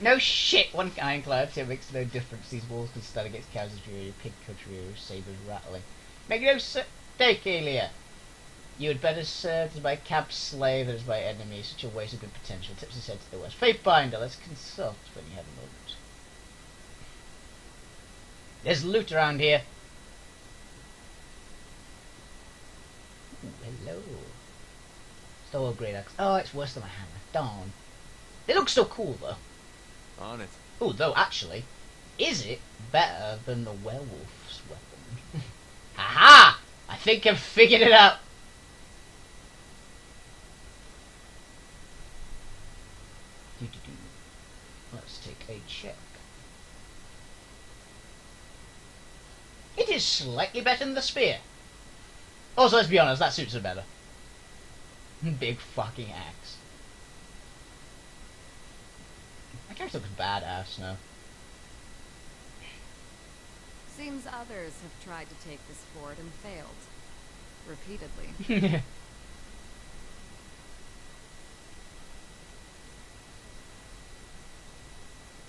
No shit, one ironclad here makes no difference. These walls can stand against cows of fury, pig country, or sabers rattling. Make no mistake, Elia. You had better serve as my camp slave than as my enemy. Such a waste of good potential. Tips his head to the west. Fatebinder, let's consult when you have a moment. There's loot around here. Ooh, hello. Stole a great axe. Oh, it's worse than my hammer. Darn. It looks so cool, though. On it. Oh, though, actually, is it better than the werewolf's weapon? Haha! I think I've figured it out. Let's take a check. It is slightly better than the spear. Also, let's be honest, that suits her better. Big fucking axe. My character looks badass now. Seems others have tried to take this fort and failed. Repeatedly.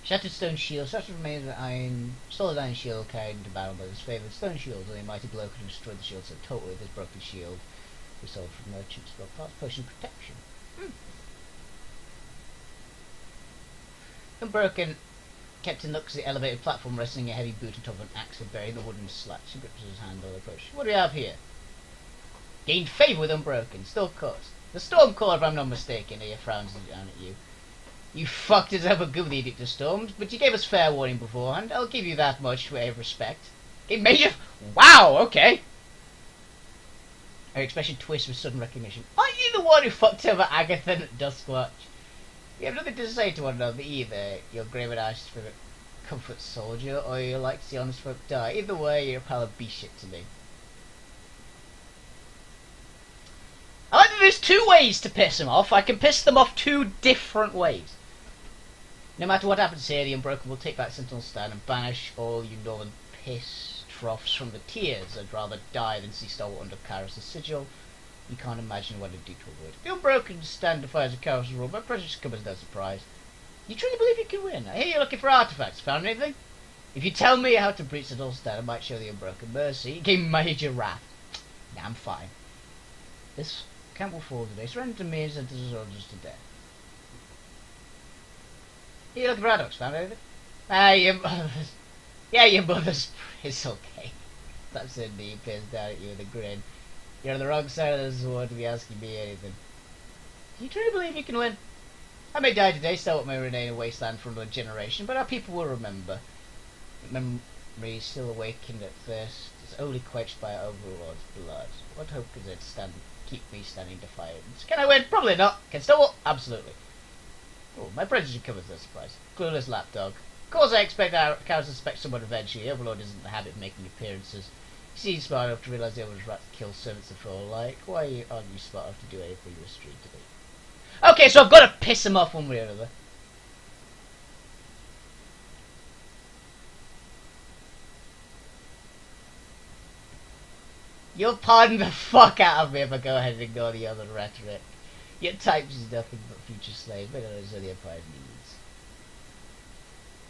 Shattered stone shield. Shattered remains of iron, solid iron shield carried into battle by his favoured stone shield. Only a mighty blow could have destroyed the shield so totally. This broken shield we sold from merchants for parts potion protection. Unbroken, Captain looks at the elevated platform, resting a heavy boot on top of an axe and burying the wooden slats. He grips his handle and approaches. What do we have here? Gained favour with Unbroken. Still cursed. The Stormcaller, if I'm not mistaken, here frowns down at you. You fucked us up a good with the Edict of Storms, but you gave us fair warning beforehand. I'll give you that much way of respect. Gained major... Wow, okay. Her expression twists with sudden recognition. Aren't you the one who fucked over Agatha at Duskwatch? You have nothing to say to one another either. You're grave and ash for a comfort soldier, or you like to see honest folk die. Either way, you're a pile of B-shit to me. I like that there's two ways to piss them off. I can piss them off two different ways. No matter what happens here, the Unbroken will take back Sentinel's stand and banish all you northern piss troughs from the tiers. I'd rather die than see Stalwart under Kairos' sigil. You can't imagine what I'd do to avoid. The Unbroken stand defies a Kairos' rule, but pressure should come as no surprise. You truly believe you can win? I hear you're looking for artifacts. Found anything? If you tell me how to breach the dull stand, I might show the Unbroken mercy. It gave major wrath. Nah, I'm fine. This camp will fall today. Surrender to me and send the soldiers to death. You looking for artifacts? Found anything? Ah, your mother's... Yeah, your mother's... It's okay. That's it, he peers down at you with a grin. You're on the wrong side of the sword to be asking me anything. Do you truly believe you can win? I may die today, Stalwart may remain a wasteland for another generation, but our people will remember. Memory still awakened at first is only quenched by our overlord's blood. What hope is there to keep me standing defiant? Can I win? Probably not. Can Stalwart? Absolutely. Oh, my prejudice covers the surprise. Clueless lapdog. Of course I expect our cows to suspect someone eventually. Overlord isn't in the habit of making appearances. He seems smart enough to realise the Overlord's right to kill servants of all alike. Why aren't you smart enough to do anything you're restrained to be? Okay, so I've got to piss him off one way or another. You'll pardon the fuck out of me if I go ahead and ignore the other rhetoric. Your types is nothing but future slave, but it is all the Empire needs.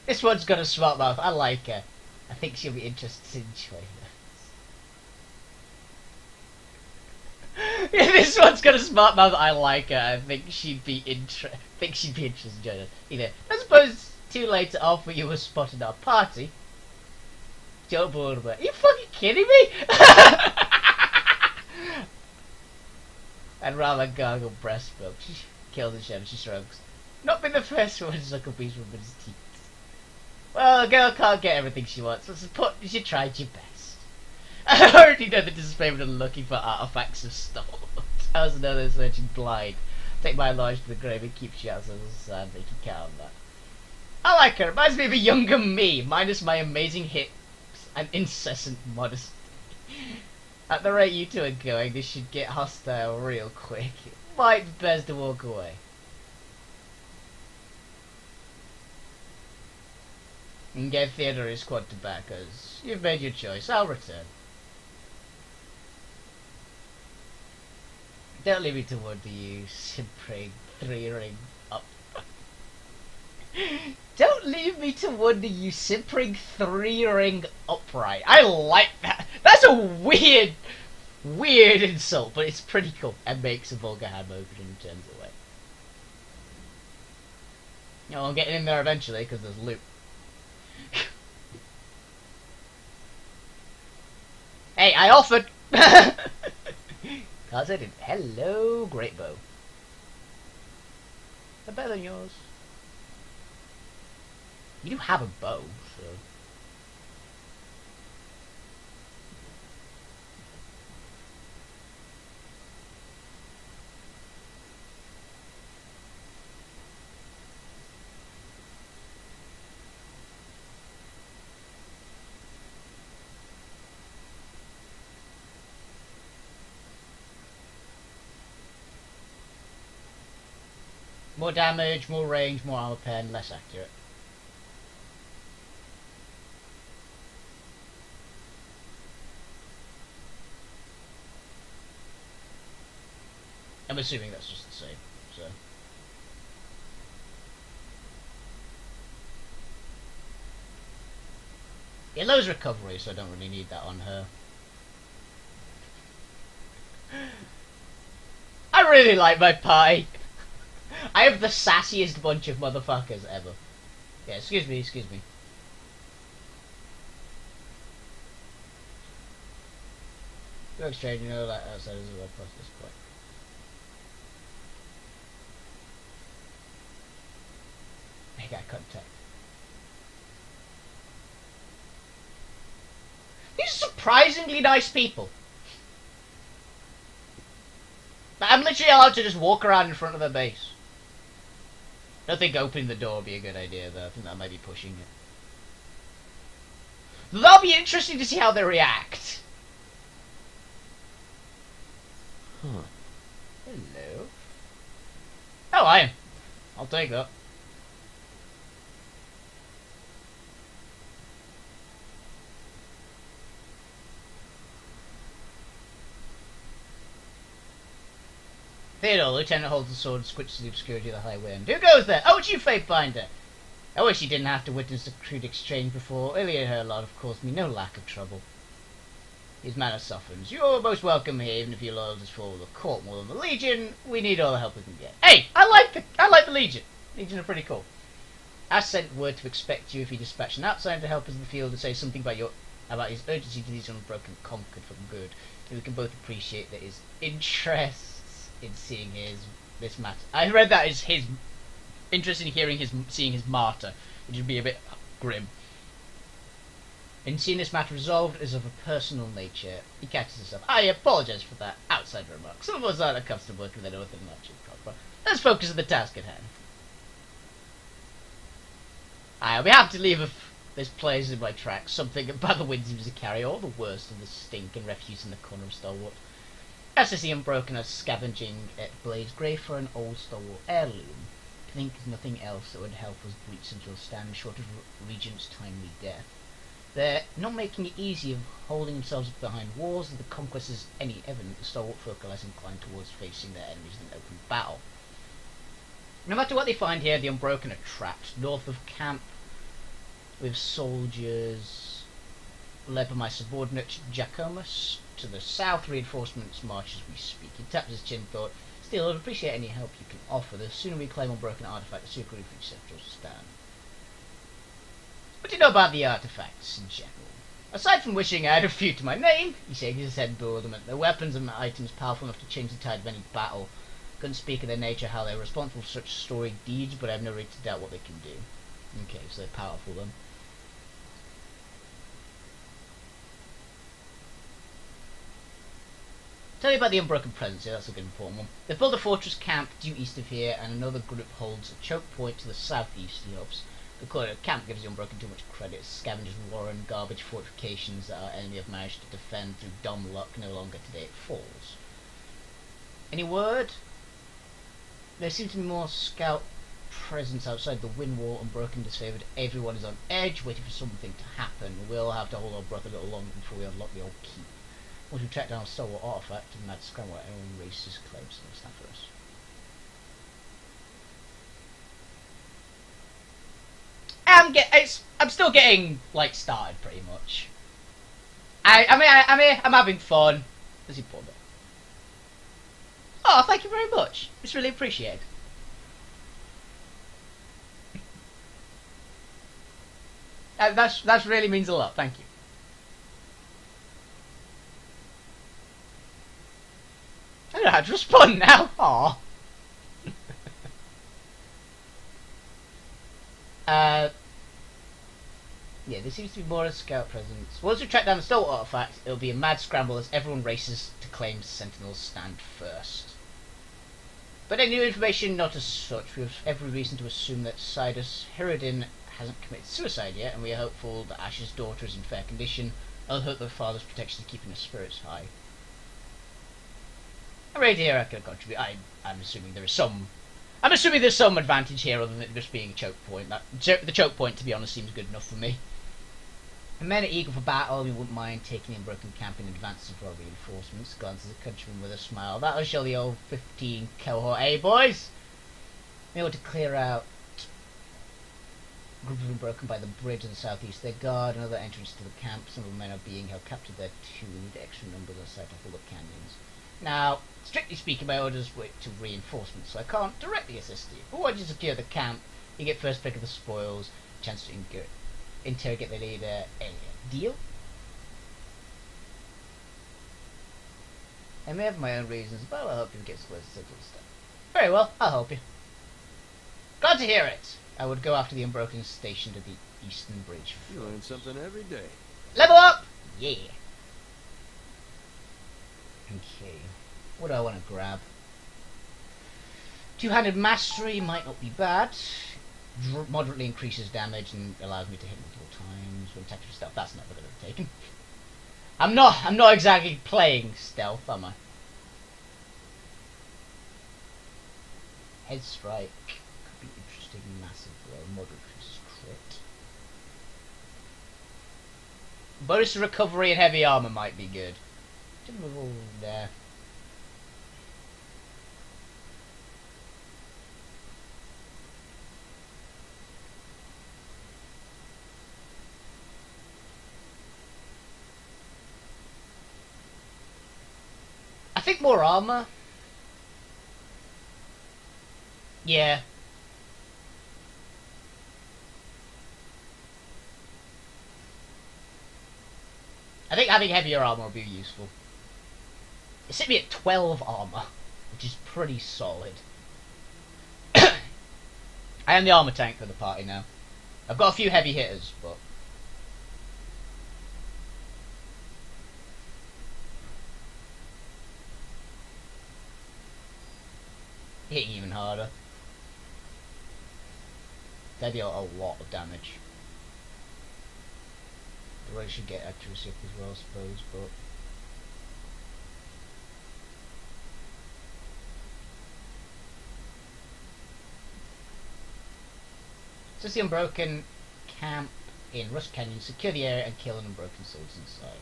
This one's got a smart mouth. I like her. I think she'll be interested in joining us. Yeah, this one's got a smart mouth. I like her. I think she'd be interested in joining us. Either I suppose it's too late to offer you a spot in our party. Don't bore about. Are you fucking kidding me? I'd rather gargle breast milk. She kills the chef. She shrugs. Not been the first one to suck a piece from his teeth. Well, a girl can't get everything she wants. You tried your best. I already know the disappointment of looking for artifacts of Stalwart. I was another searching blind. Take my knowledge to the grave and keep she outside the sand. They can count on that. I like her. Reminds me of a younger me, minus my amazing hips and incessant modesty. At the rate you two are going, this should get hostile real quick. It might be best to walk away. And get Theodore his quad tobaccos. You've made your choice. I'll return. Don't leave me to wonder, you simpering three-ring up. Don't leave me to wonder, you simpering three-ring upright. I like that. That's a weird insult, but it's pretty cool. And makes a vulgar ham open and turns away. You know, I'm getting in there eventually because there's loot. Hey, I offered. Cause I didn't. Hello, great bow. They're better than yours. You do have a bow, so. More damage, more range, more armor pen, less accurate. I'm assuming that's just the same, so. It lows recovery, so I don't really need that on her. I really like my party. I have the sassiest bunch of motherfuckers ever. Yeah, excuse me. Go exchange, you know, that outside is a web post at this point. Make eye contact. These are surprisingly nice people. I'm literally allowed to just walk around in front of their base. I don't think opening the door would be a good idea, though. I think that might be pushing it. That'll be interesting to see how they react. Huh. Hello. Oh, I am. I'll take that. Theodore, Lieutenant holds the sword and squinches to the obscurity of the high wind. Who goes there? Oh, it's you, Fatefinder. I wish you didn't have to witness the crude exchange before. Earlier her lot have caused me no lack of trouble. His manner softens. You're most welcome here, even if your loyalty is for the court more than the Legion. We need all the help we can get. Hey, I like the Legion. Legion are pretty cool. I sent word to expect you if you dispatch an outsider to help us in the field and say something about his urgency to these unbroken conquered for good. And we can both appreciate that his interests in seeing this matter. I read that as his interest in seeing his martyr, which would be a bit grim. In seeing this matter resolved is of a personal nature. He catches himself. I apologise for that outside remark. Some of us aren't accustomed to working with anything much proper. Let's focus on the task at hand. I'll be happy to leave this place in my tracks. Something about the wind seems to carry all the worst of the stink and refuse in the corner of Stalwart. As to see Unbroken as scavenging at Blade's grave for an old Stalwart heirloom. I think there's nothing else that would help us breach until stand short of Regent's timely death. They're not making it easy of holding themselves behind walls, and the conquest is any evident the Stalwart folk are less inclined towards facing their enemies in open battle. No matter what they find here, the Unbroken are trapped north of camp with soldiers led by my subordinate Jacomus. To the south, reinforcements march as we speak. He taps his chin, thought, still, I'd appreciate any help you can offer. The sooner we claim Unbroken artifact, the sooner we reach Central Stand. What do you know about the artifacts in general? Aside from wishing I had a few to my name, he shakes his head in bewilderment. Their weapons and items powerful enough to change the tide of any battle. Couldn't speak of their nature, how they're responsible for such storied deeds, but I have no reason to doubt what they can do. Okay, so they're powerful then. Tell you about the Unbroken presence here, that's a good important one. They've built a fortress camp due east of here, and another group holds a choke point to the southeast, he hopes. The corner camp gives the Unbroken too much credit. Scavengers warren, garbage fortifications that our enemy have managed to defend through dumb luck, no longer today it falls. Any word? There seems to be more scout presence outside the wind wall. Unbroken disfavored. Everyone is on edge, waiting for something to happen. We'll have to hold our breath a little longer before we unlock the old keep. Once we track down a Stalwart artifact and mad scramble at everyone races claims to stand for us. I'm still getting like started pretty much. I'm having fun. Does he pull it? Oh, thank you very much. It's really appreciated. That really means a lot. Thank you. I don't know how to respond now. Aww. Yeah, there seems to be more of a scout presence. Once we track down the Stalwart artifact, it'll be a mad scramble as everyone races to claim Sentinel's stand first. But any new information, not as such. We have every reason to assume that Sidus Hirodin hasn't committed suicide yet, and we are hopeful that Ash's daughter is in fair condition. I'll hope the father's protection is keeping his spirits high. I'm ready to hear I can contribute. I'm assuming there is some. I'm assuming there's some advantage here other than it just being a choke point. The choke point, to be honest, seems good enough for me. The men are eager for battle. We wouldn't mind taking in Broken Camp in advance of our reinforcements. Glances at the countryman with a smile. That'll show the old 15 cohort, eh, boys? We ought to clear out a group of them broken by the bridge in the southeast. They guard another entrance to the camp. Some of the men are being held captive there too. We need extra numbers on site of all the canyons. Now, strictly speaking, my orders wait to reinforcements, so I can't directly assist you. But once you secure the camp, you get first pick of the spoils, chance to interrogate the leader. Deal? I may have my own reasons, but I'll help you get close to settle stuff. Very well, I'll help you. Glad to hear it. I would go after the unbroken station to the Eastern Bridge. You learn something every day. Level up! Yeah. Okay. What do I want to grab? Two-handed mastery might not be bad. Moderately increases damage and allows me to hit multiple times when attacking for stealth. That's never going to be taken. I'm not exactly playing stealth, am I? Head strike could be interesting. Massive blow. Moderate increases crit. Bonus to recovery and heavy armor might be good. There. I think more armor. Yeah. I think having heavier armor will be useful. It's hit me at 12 armor, which is pretty solid. I am the armor tank for the party now. I've got a few heavy hitters, but hitting even harder. They deal a lot of damage. The right should get accuracy up as well, I suppose, but since the Unbroken camp in Rust Canyon, secure the area and kill an Unbroken soldiers inside.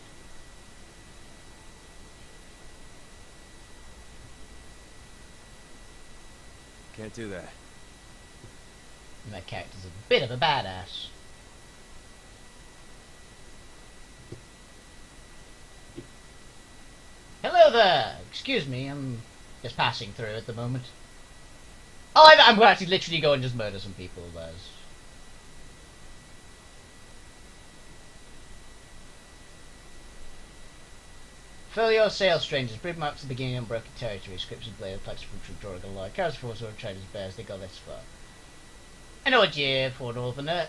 Can't do that. And that character's a bit of a badass. Hello there! Excuse me, I'm just passing through at the moment. Oh, I'm going to actually literally go and just murder some people. There's... Fill your sail, strangers. Bring marks at the beginning of unbroken territory. Scripts and blade, flags from drawing a line. Carrots for sword traders bears, they go this far. I know what year for Northerner.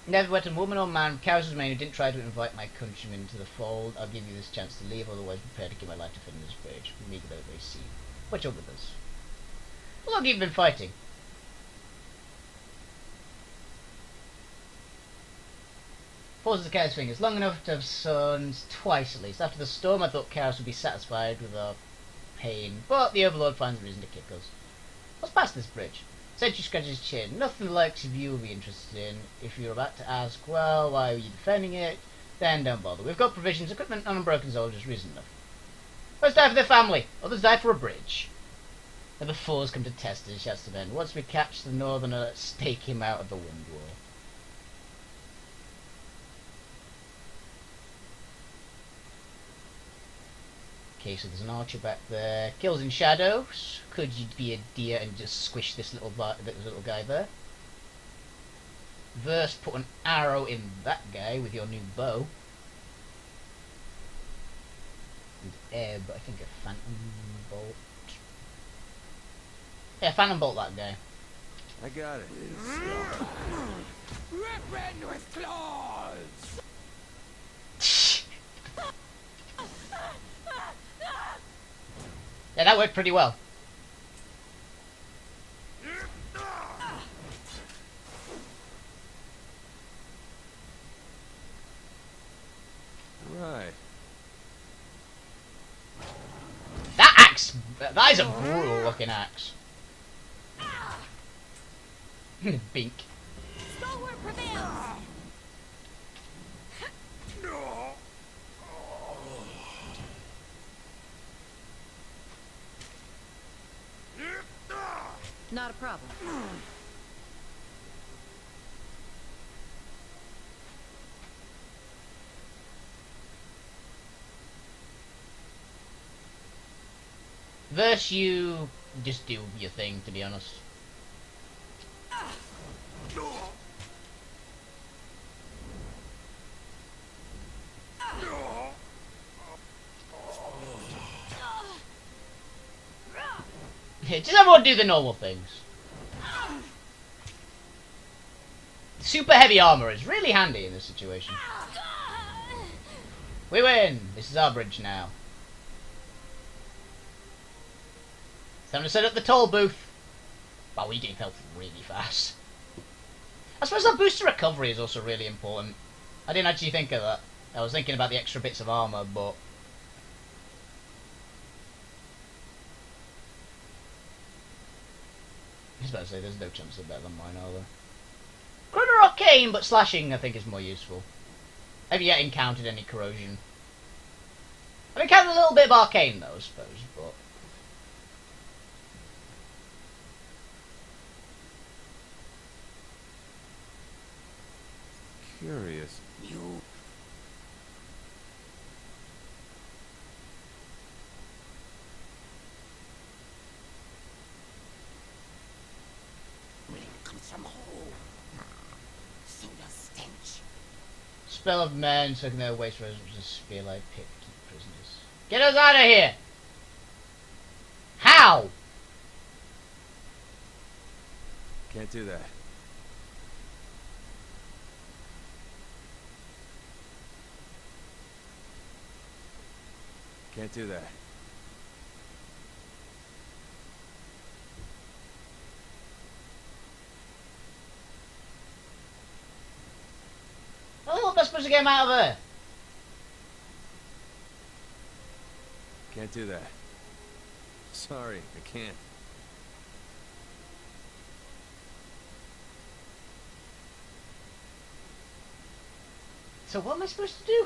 Never wet a woman or man, cows as many who didn't try to invite my countrymen into the fold. I'll give you this chance to leave, otherwise prepare to give my life to defend this bridge. We meet without a sea. What's up with us? How long have you been fighting? Pauses the cow's fingers. Long enough to have sons twice at least. After the storm I thought cows would be satisfied with our pain, but the Overlord finds a reason to kick us. What's past this bridge? Sentry scratches his chin. Nothing the likes of you will be interested in. If you're about to ask, well, why are you defending it? Then don't bother. We've got provisions, equipment, and unbroken soldiers, reason enough. Others die for their family. Others die for a bridge. And the fours come to test us, shouts to Ben. Once we catch the Northerner, let's stake him out of the wind wall. Okay, so there's an archer back there. Kills in shadows. Could you be a deer and just squish this little guy there? Verse, put an arrow in that guy with your new bow. And Ebb, I think a phantom bolt. Yeah, phantom bolt that guy. I got it. Ripping with claws! Yeah, that worked pretty well. Right. That axe! That is a brutal looking axe. Bink. Stalwart prevails! Not a problem. Verse, you just do your thing, to be honest. Does everyone do the normal things? Super heavy armor is really handy in this situation. We win! This is our bridge now. It's time to set up the toll booth. Wow, we gain health really fast. I suppose that boost to recovery is also really important. I didn't actually think of that. I was thinking about the extra bits of armor, but... I was about to say, there's no chance they're better than mine, are there? Good or arcane, but slashing I think is more useful. Have you yet encountered any corrosion? I've encountered a little bit of arcane though, I suppose, but... Curious. You really comes from home. So does stench. Spell of men soaking their waste rose which is a spear-like pit to keep prisoners. Get us out of here! How? Can't do that. Can't do that. Oh, I'm supposed to get him out of there. Can't do that. Sorry, I can't. So what am I supposed to do?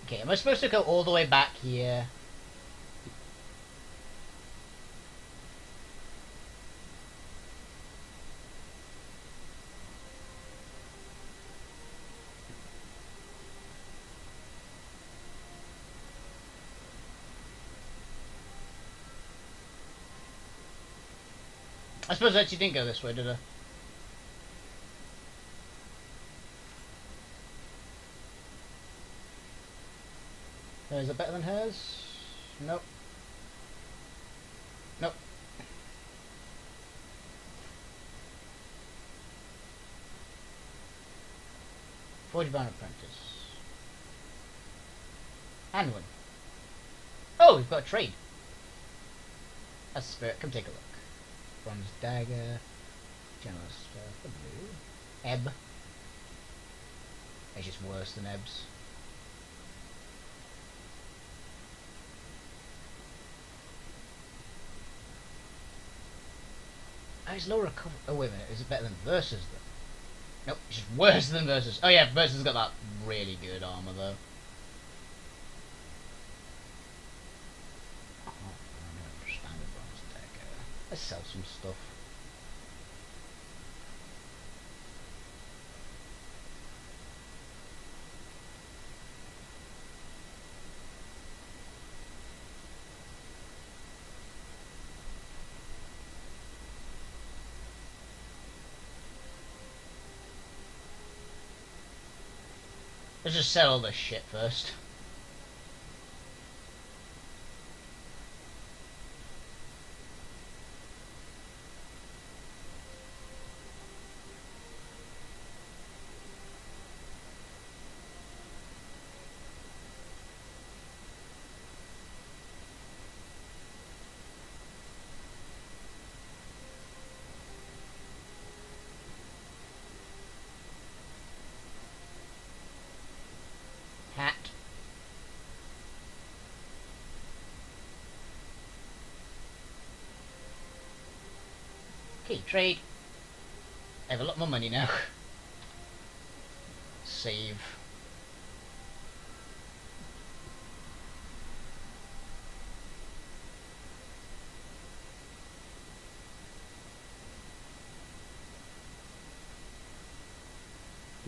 Okay, am I supposed to go all the way back here? I suppose I actually didn't go this way, did I? Is it better than hers? Nope. Nope. Forge-bound apprentice. And one. Oh, we've got a trade. That's the spirit. Come take a look. Bronze dagger. Generous stuff. Ebb. It's just worse than Ebb's. Oh, it's low recovery. Oh, wait a minute. Is it better than Versus, though? Nope, it's just worse than Versus. Oh, yeah, Versus has got that really good armor, though. Oh, no, standard bronze dagger. Let's sell some stuff. Let's just sell all this shit first. Hat. Okay, trade. I have a lot more money now. Save.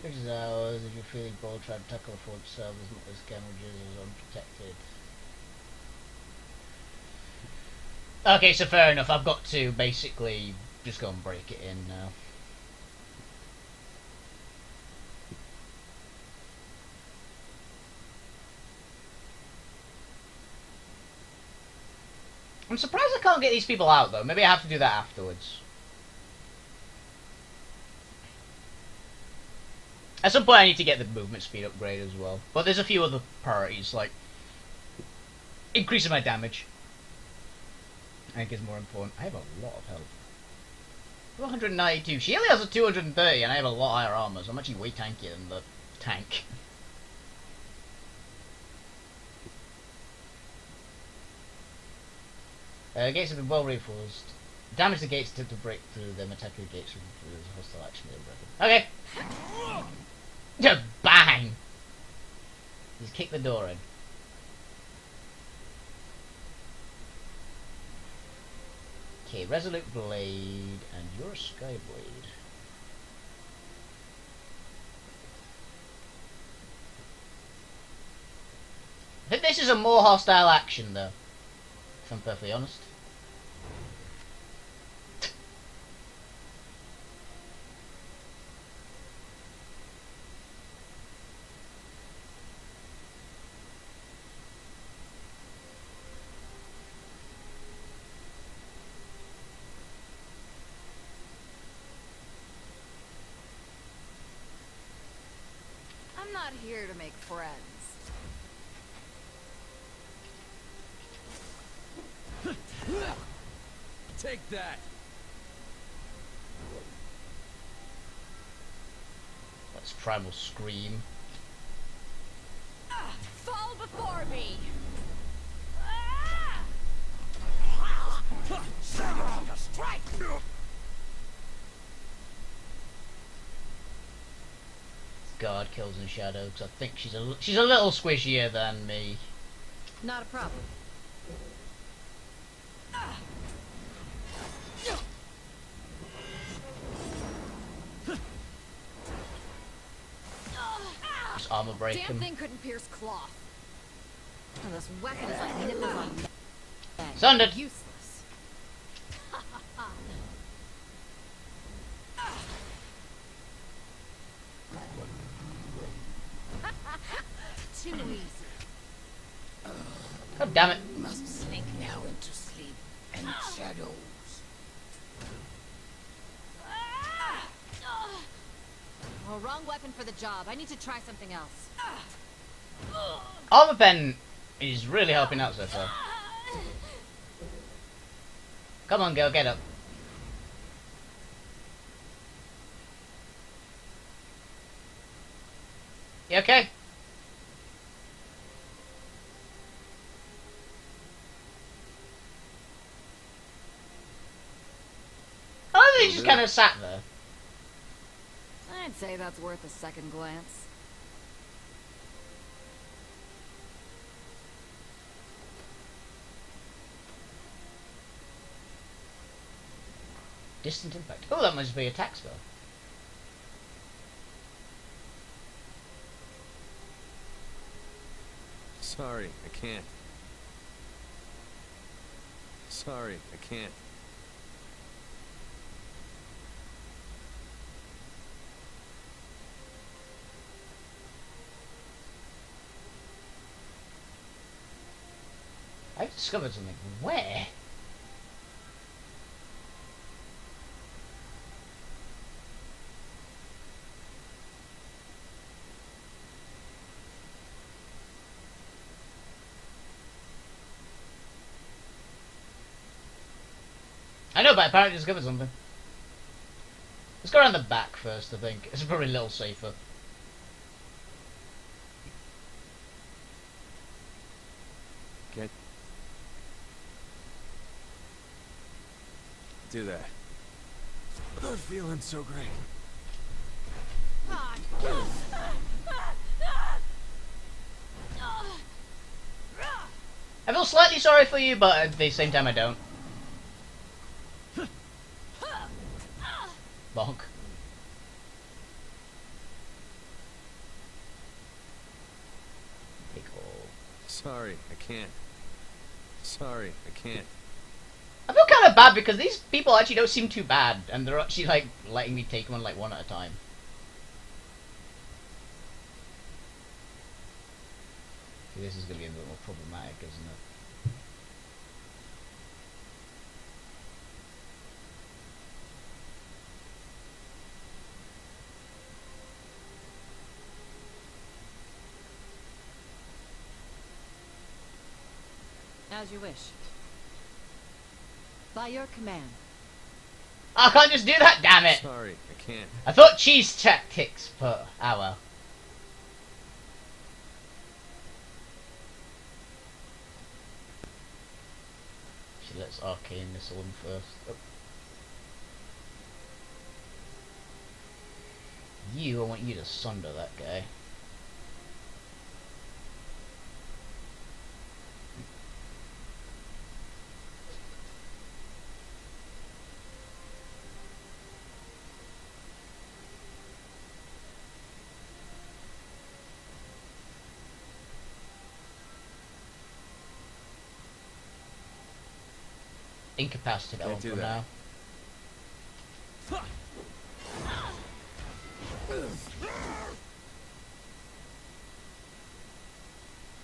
This is ours. If you're feeling bold, try to tackle a forward cell. There's not this damages is unprotected. Okay, so fair enough. I've got to basically just go and break it in now. I'm surprised I can't get these people out, though. Maybe I have to do that afterwards. At some point I need to get the movement speed upgrade as well. But there's a few other priorities, like increasing my damage. I think is more important. I have a lot of health. 192. She only has a 230 and I have a lot higher armor, so I'm actually way tankier than the tank. Gates have been well reinforced. Damage the gates to break through them, attack the gates through the hostile action. Okay! Just bang! Just kick the door in. Okay, Resolute Blade, and you're a Skyblade. I think this is a more hostile action, though, if I'm perfectly honest. I'm not here to make friends. Take that. That's Primal Scream. Fall before me! Strike! God kills in shadow, because I think she's a little squishier than me. Not a problem. Just armor break Damn him. thing couldn't pierce cloth. And this weapon is like nipples on neck. Sundered. Useless. Too easy. God damn it. Must sink now into sleep and shadows. Oh, wrong weapon for the job. I need to try something else. Armor pen is really helping out so far. Come on, girl, get up. You okay? I love that he just kind of sat there. I'd say that's worth a second glance. Distant impact. Oh, that must be a attack spell. Sorry, I can't. Sorry, I can't. I've discovered something. Where? I know, but apparently discovered something. Let's go around the back first, I think. It's probably a little safer. Can't do that. Not feeling so great. I feel slightly sorry for you, but at the same time I don't. Bonk. Take all. Sorry, I can't. Sorry, I can't. kind of bad because these people actually don't seem too bad, and they're actually like letting me take one like one at a time. This is going to be a bit more problematic, isn't it? As you wish. By your command. I can't just do that, damn it! Sorry, I can't. I thought cheese tactics, but ah well. Let's arcane missile him first. Oh. I want you to sunder that guy. Incapacitate that one for now.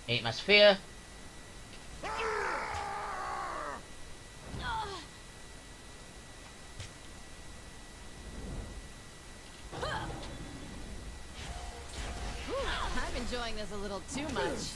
Ain't my sphere. I'm enjoying this a little too much.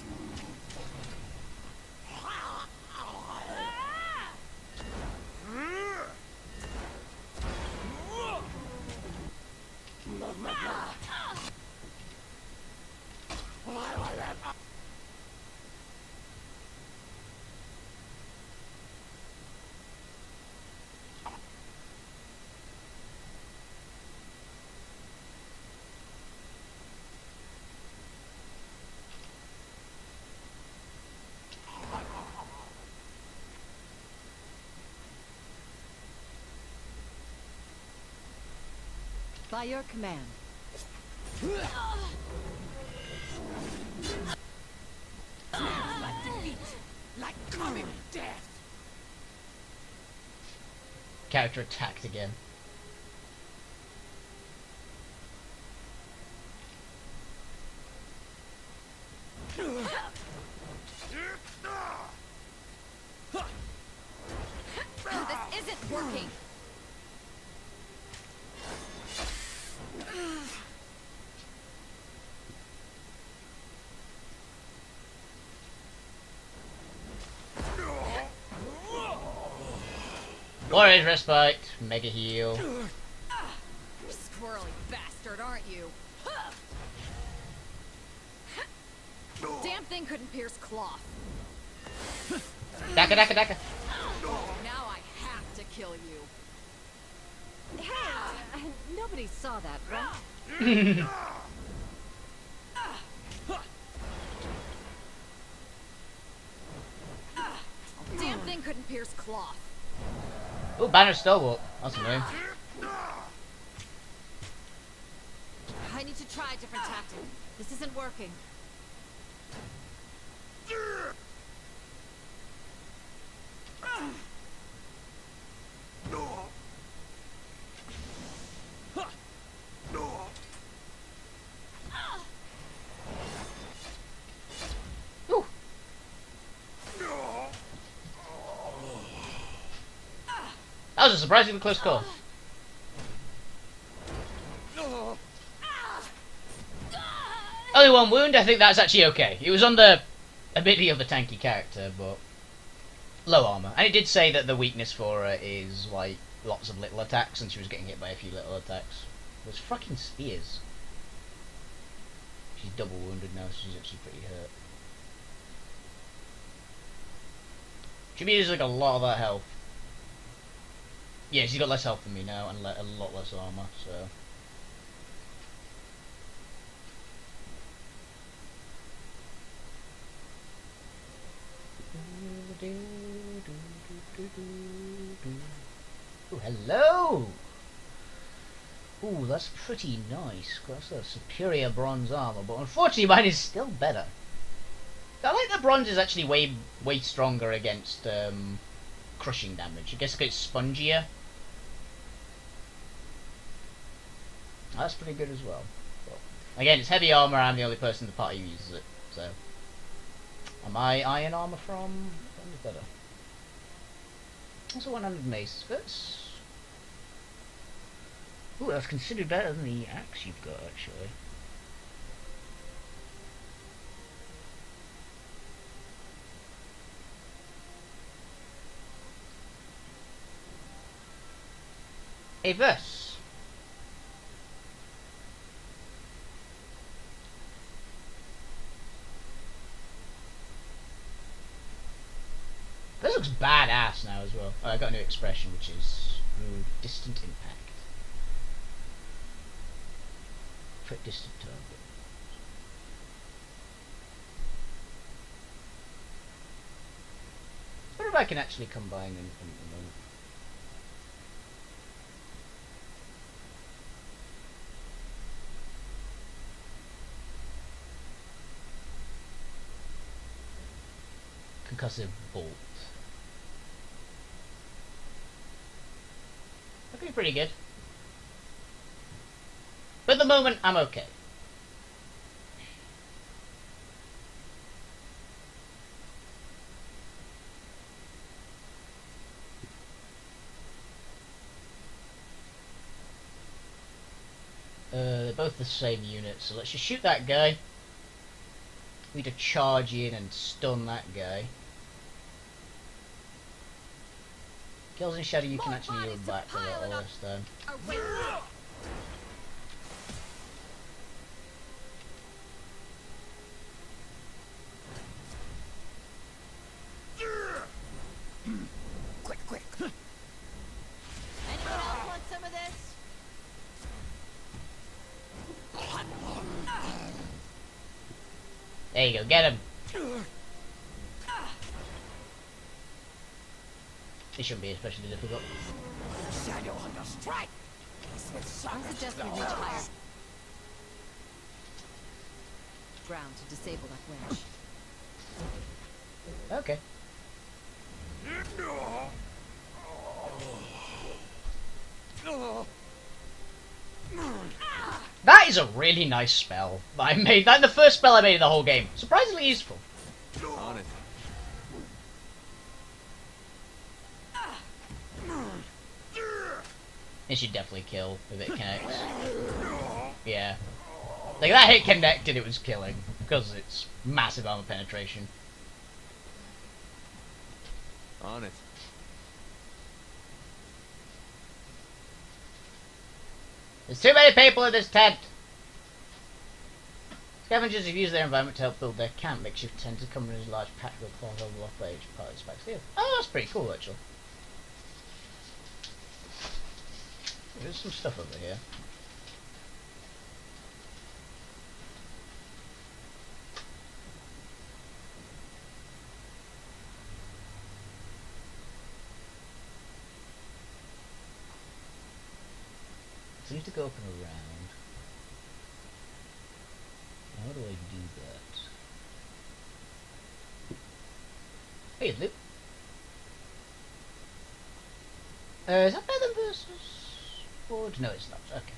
By your command. Like defeat, like coming death. Character attacked again. This isn't working. Warriors respite, mega heal. Squirrely bastard, aren't you? Damn thing couldn't pierce cloth. Daka daka daka. Now I have to kill you. Hey, nobody saw that, right? Damn thing couldn't pierce cloth. Ooh, banner still up. That's annoying. I need to try a different tactic. This isn't working. Ooh. That was a surprisingly close call. Only one wound, I think that's actually okay. It was on the ability of the tanky character, but low armor. And it did say that the weakness for her is like lots of little attacks, and she was getting hit by a few little attacks. Those fucking spears. She's double wounded now, so she's actually pretty hurt. She using like a lot of that health. Yeah, she's got less health than me now, and a lot less armor, so... Ooh, hello! Ooh, that's pretty nice. That's a superior bronze armor, but unfortunately mine is still better. I like the bronze is actually way stronger against crushing damage. I guess it's spongier. That's pretty good as well. But again, it's heavy armor. I'm the only person in the party who uses it. So, am I iron armor from? Better. Also 100 mace. Ooh, that's considered better than the axe you've got, actually. A verse. This looks badass now as well. Oh, I got a new expression, which is distant impact. For distant target. I wonder if I can actually combine them. Concussive bolt. That'd be pretty good. But at the moment, I'm okay. They're both the same unit, so let's just shoot that guy. We need to charge in and stun that guy. Kills in shadow, you can actually heal back a little this time. Quick. Anyone else want some of this? There you go, get him. This shouldn't be especially difficult. Shadow Hunter strike. I'm suggesting we reach higher ground to disable that winch. Okay. That is a really nice spell that I made. That's the first spell I made in the whole game. Surprisingly useful. On it. It should definitely kill if it connects. Yeah. Like, that hit connected, it was killing. Because it's massive armor penetration. On it. There's too many people in this tent! Scavengers have used their environment to help build their camp. Makeshift tents come in a large patch with cloth over off by each party spikes here. Oh, that's pretty cool, actually. There's some stuff over here. So I need to go up and around. How do I do that? Hey, look. Is that better than versus Ford? No, it's not. Okay.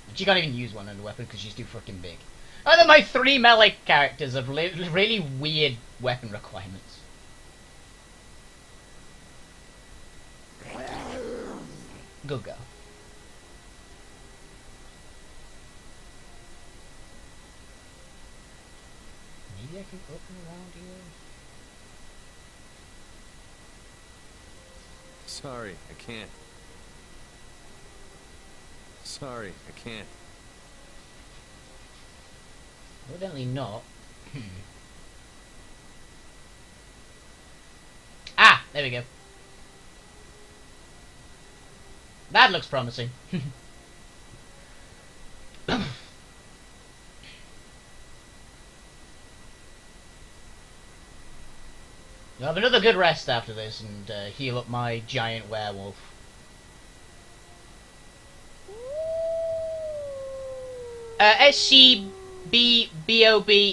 But you can't even use one under weapon because she's too freaking big. Oh, then my 3 melee characters have really weird weapon requirements. Good go. Maybe I can go up and around here. Sorry, I can't. Sorry, I can't. Evidently not. Ah! There we go. That looks promising. I'll have another good rest after this and heal up my giant werewolf. SCBBOB,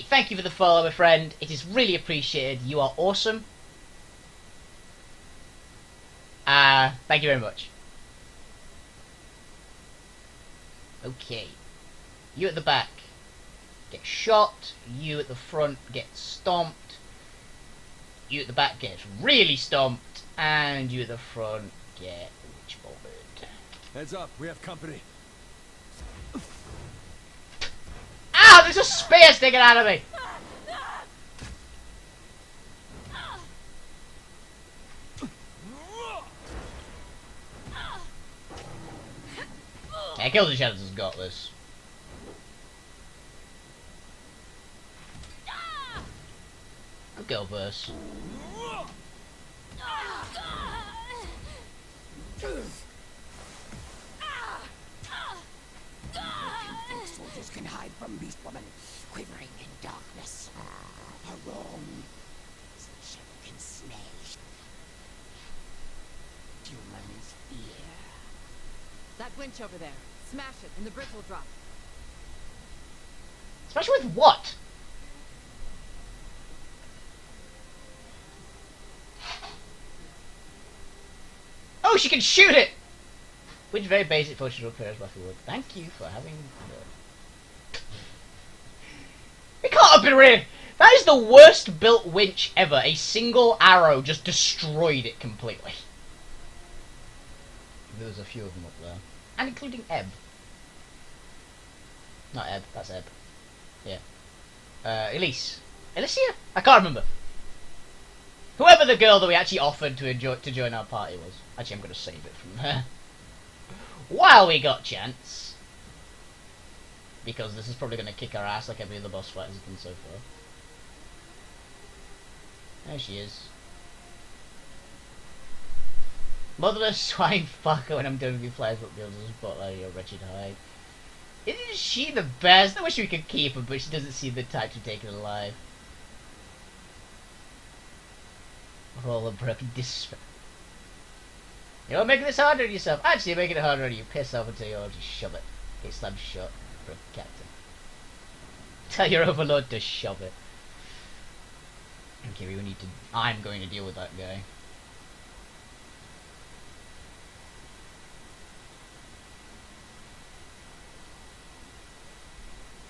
thank you for the follow, my friend. It is really appreciated. You are awesome. Thank you very much. Okay. You at the back get shot. You at the front get stomped. You at the back get really stomped. And you at the front get witch bolted. Heads up, we have company. Ow! There's a spear sticking out of me! Yeah, Kills the Shadows has got this. Good girl, Verse. Soldiers can hide from Beast Woman, quivering in darkness. Are wrong. Such can smell humans' fear. That winch over there. Smash it, and the bridge will drop. Especially with what? Oh, she can shoot it! Which very basic function repairs Battlewood. Thank you for having... It can't have been real! That is the worst built winch ever. A single arrow just destroyed it completely. There's a few of them up there. And including Ebb. Not Ebb, that's Ebb. Yeah. Elise. Alicia? I can't remember. Whoever the girl that we actually offered to join our party was. Actually, I'm going to save it from there. While we got chance. Because this is probably going to kick our ass like every other boss fight has done so far. There she is. Motherless swine fucker when I'm done with you players but builders but like your wretched hide. Isn't she the best? I wish we could keep her, but she doesn't seem the type to take it alive. For all the broken despair. You're making this harder on yourself. Actually, you're making it harder on you. Piss off until you just shove it. Get slammed shut, broken captain. Tell your overlord to shove it. Okay, we need to... I'm going to deal with that guy.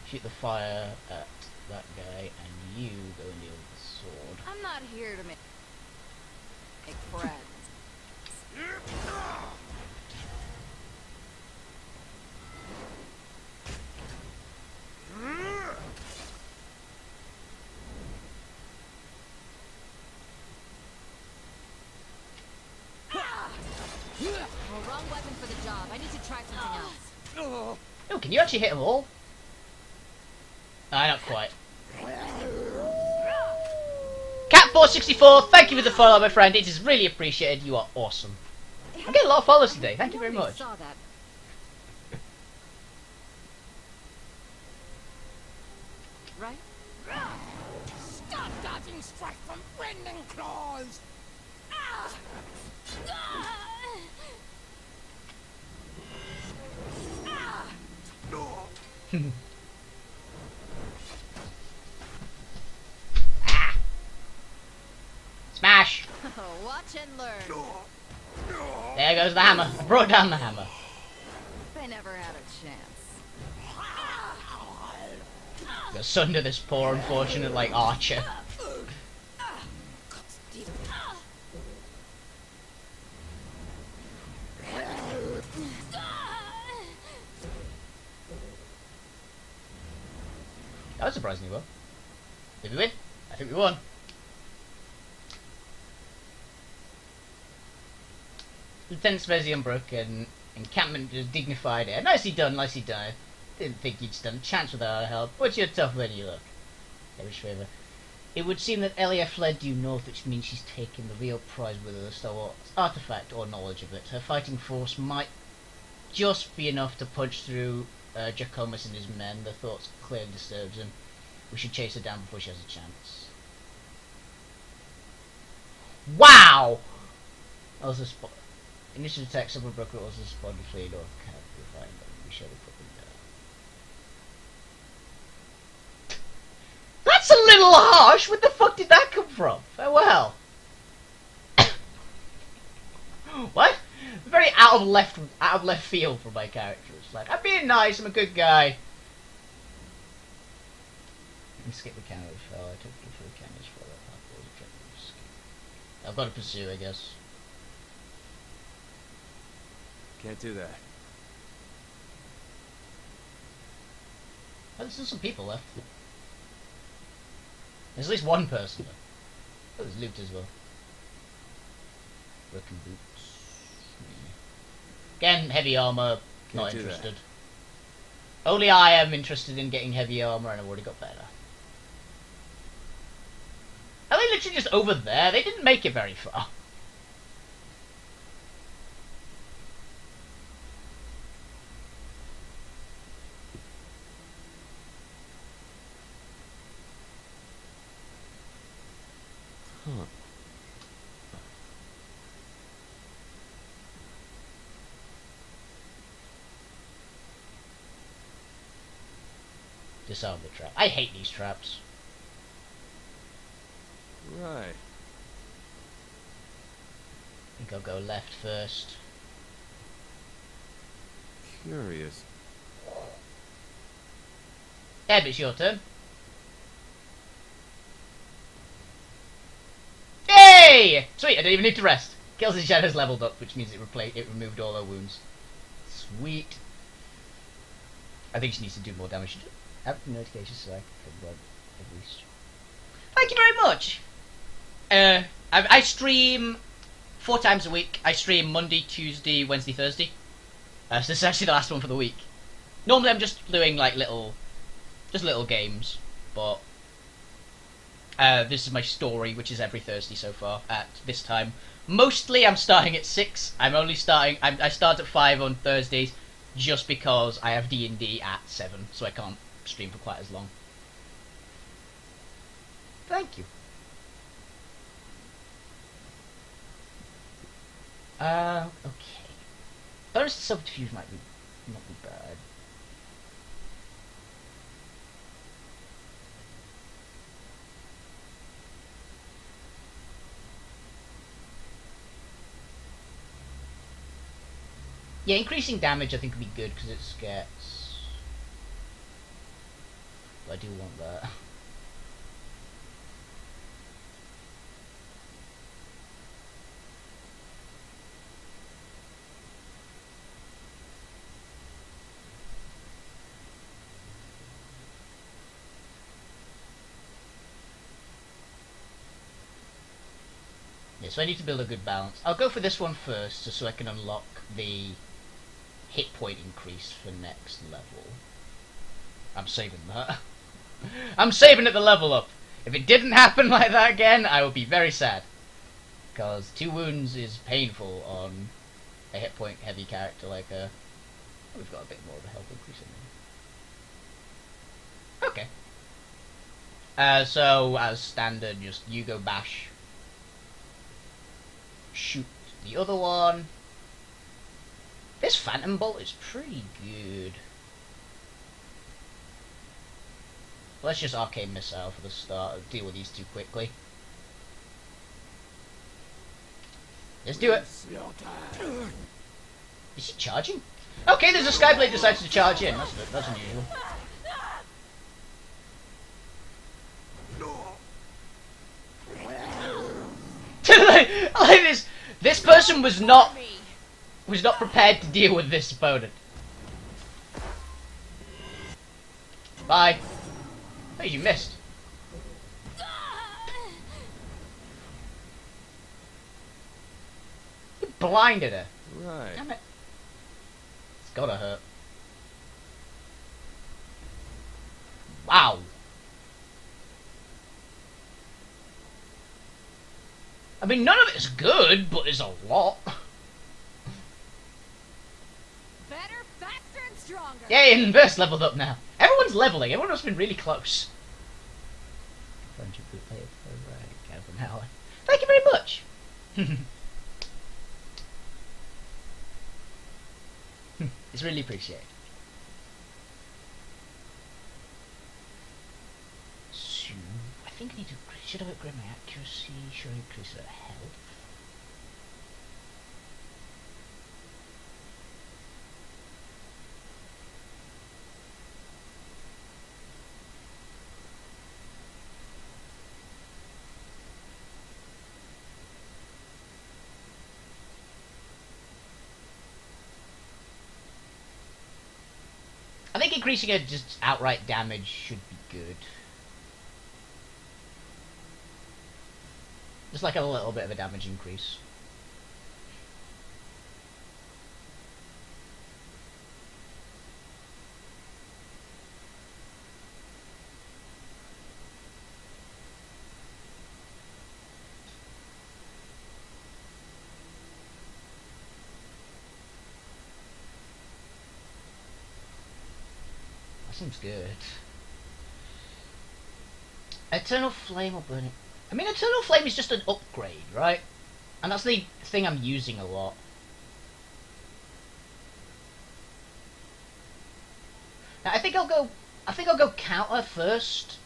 Shoot the fire at that guy, and you go and deal with the sword. I'm not here to make friends. Well, wrong weapon for the job. I need to try something else. Oh, can you actually hit them all? Not quite. Cat464, thank you for the follow, my friend. It is really appreciated. You are awesome. I'm getting a lot of follows today. Thank you very much. Saw that. Right? Stop dodging strike from rending claws! Smash! Watch and learn. There goes the hammer. I brought down the hammer. They never had a chance. Go sunder this poor unfortunate like archer. That was surprisingly well. Did we win? I think we won. Lieutenant Spezzy unbroken. Encampment is dignified air. Nicely done, nicely done. Didn't think you'd stand a chance without our help, but you're tough when you look. Irish favour. It would seem that Elia fled due north, which means she's taken the real prize with her, the Star artifact or knowledge of it. Her fighting force might just be enough to punch through Jacomus and his men. Their thoughts clearly disturbs him. We should chase her down before she has a chance. Wow! Also spot. Initial attack, several broker also spotted fleet or can't be find them. We shall put them down. That's a little harsh! Where the fuck did that come from? Farewell! out of left field from my character. It's like, I'm being nice, I'm a good guy. Let me skip the camera. I took it for the cameras for that. I've got to pursue, I guess. Can't do that. Oh, there's still some people left. There's at least one person left. Oh, there's loot as well. Broken boots. Again, heavy armor. Not Can't do interested. that. Only I am interested in getting heavy armor, and I've already got better. Are they literally just over there? They didn't make it very far. Huh. Disarm the trap. I hate these traps. Right. I think I'll go left first. Curious. Eb, it's your turn. Yay! Sweet, I don't even need to rest. Kills and Shadows leveled up, which means it removed all her wounds. Sweet. I think she needs to do more damage. Have notifications so I can run at least. Thank you very much! I stream 4 times a week. I stream Monday, Tuesday, Wednesday, Thursday. So this is actually the last one for the week. Normally I'm just doing like little games, but this is my story, which is every Thursday so far at this time. Mostly I'm starting at 6. I start at 5 on Thursdays just because I have D&D at 7, so I can't stream for quite as long. Thank you. Okay. Bonus subterfuge might not be bad. Yeah, increasing damage I think would be good because it gets. But I do want that. Yeah, so I need to build a good balance. I'll go for this one first, just so I can unlock the hit point increase for next level. I'm saving that. I'm saving it to level up. If it didn't happen like that again, I would be very sad. Because 2 wounds is painful on a hit point heavy character like a... Oh, we've got a bit more of a health increase in there. Okay. So, as standard, just you go bash. Shoot the other one. This Phantom Bolt is pretty good. Let's just Arcane Missile for the start. Deal with these 2 quickly. Let's do it. Is she charging? Okay, there's a Skyblade decides to charge in. That's unusual. Like this person was not prepared to deal with this opponent. Bye. Hey, you missed. You blinded her. Right. Damn it. It's gotta hurt. Wow. I mean, none of it's good, but there's a lot. Better, faster, and stronger. Yay, Inverse leveled up now. Everyone's leveling. Everyone must have been really close. Thank you very much. It's really appreciated. So, I think I need to... Should I upgrade my accuracy? Should I increase her health? think increasing her just outright damage should be good. Just like a little bit of a damage increase. Seems good. Eternal Flame or Burning... I mean, Eternal Flame is just an upgrade, right? And that's the thing I'm using a lot. Now, I think I'll go counter first.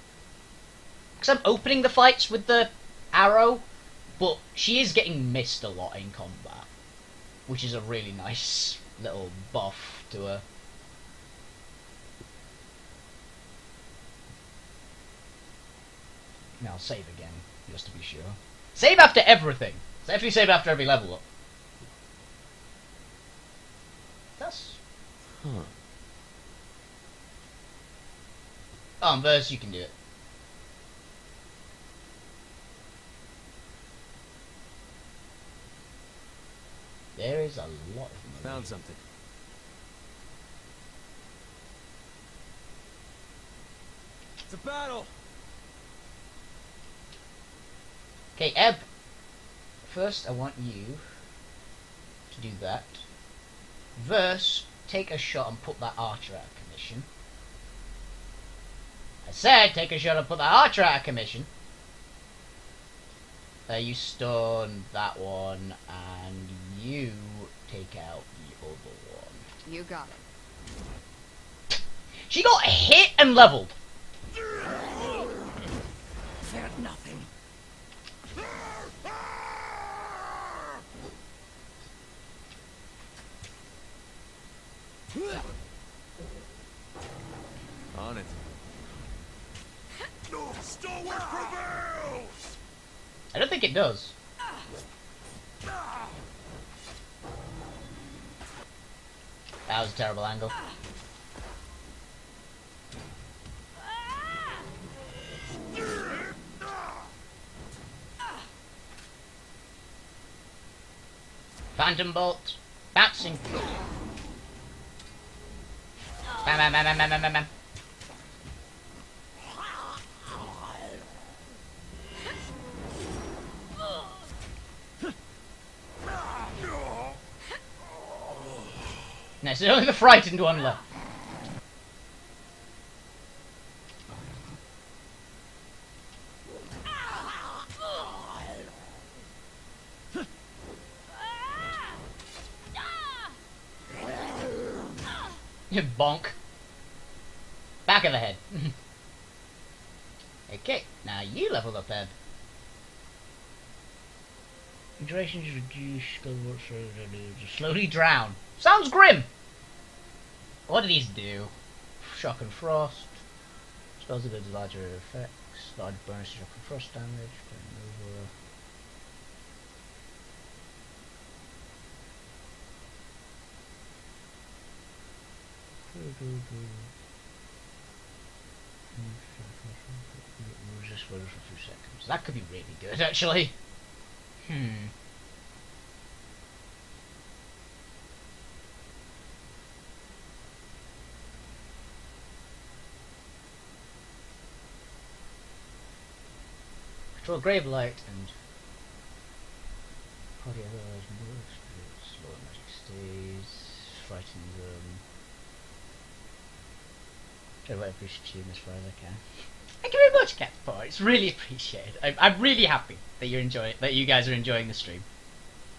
Because I'm opening the fights with the arrow, but she is getting missed a lot in combat. Which is a really nice little buff to her. Now I'll save again, just to be sure. Save after everything! Definitely save after every level up. That's... Huh. Oh, on verse you can do it. There is a lot of money. Found something. It's a battle! Okay, Ebb. First, I want you to do that. Verse, take a shot and put that archer out of commission. I said take a shot and put that archer out of commission. You stun that one, and you take out the other one. You got it. She got hit and leveled. Feared nothing. On it. No, stalwart prevails! I don't think it does. That was a terrible angle. Phantom Bolt. Bouncing. Bam, bam, bam, bam, bam, bam, bam, bam. No, so only the frightened one left. Bonk. Back of the head. Okay, now you level up, Ebb. Duration is reduced. Slowly drown. Sounds grim. What do these do? Shock and frost. Spells that do larger effects. Large bonus to shock and frost damage. Resist for a few seconds. That could be really good, actually. Control Grave Light and party otherwise moves, slow magic stays, frightening them. Try to appreciate you as far as I can. Thank you very much, Catpar. It's really appreciated. I'm really happy that you guys are enjoying the stream.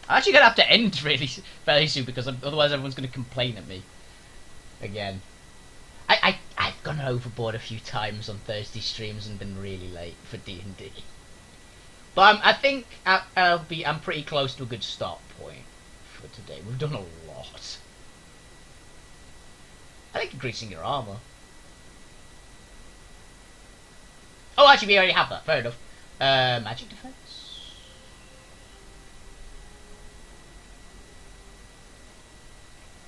I'm actually gonna have to end really fairly soon because otherwise everyone's gonna complain at me again. I've gone overboard a few times on Thursday streams and been really late for D&D. But I think I'm pretty close to a good start point for today. We've done a lot. I think increasing your armor. Oh, actually, we already have that. Fair enough. Magic defense.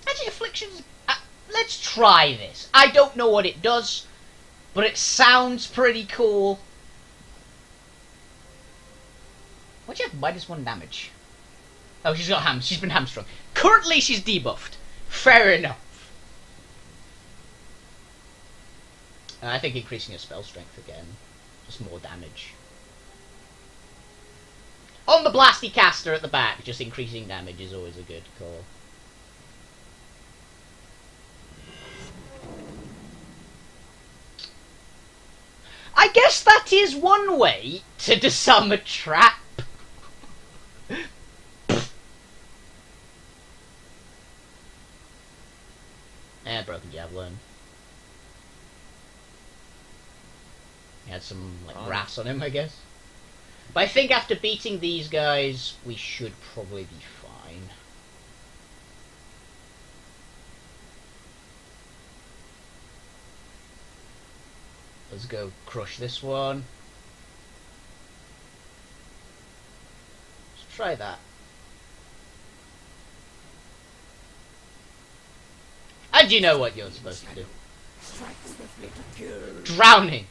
Actually, afflictions. let's try this. I don't know what it does, but it sounds pretty cool. Why'd you have -1 damage? Oh, she's been hamstrung. Currently, she's debuffed. Fair enough. I think increasing her spell strength again. Just more damage. On the blasty caster at the back, just increasing damage is always a good call. I guess that is one way to disarm a trap. Broken javelin. He had some grass on him, I guess. But I think after beating these guys, we should probably be fine. Let's go crush this one. Let's try that. And you know what you're supposed to do. Drowning!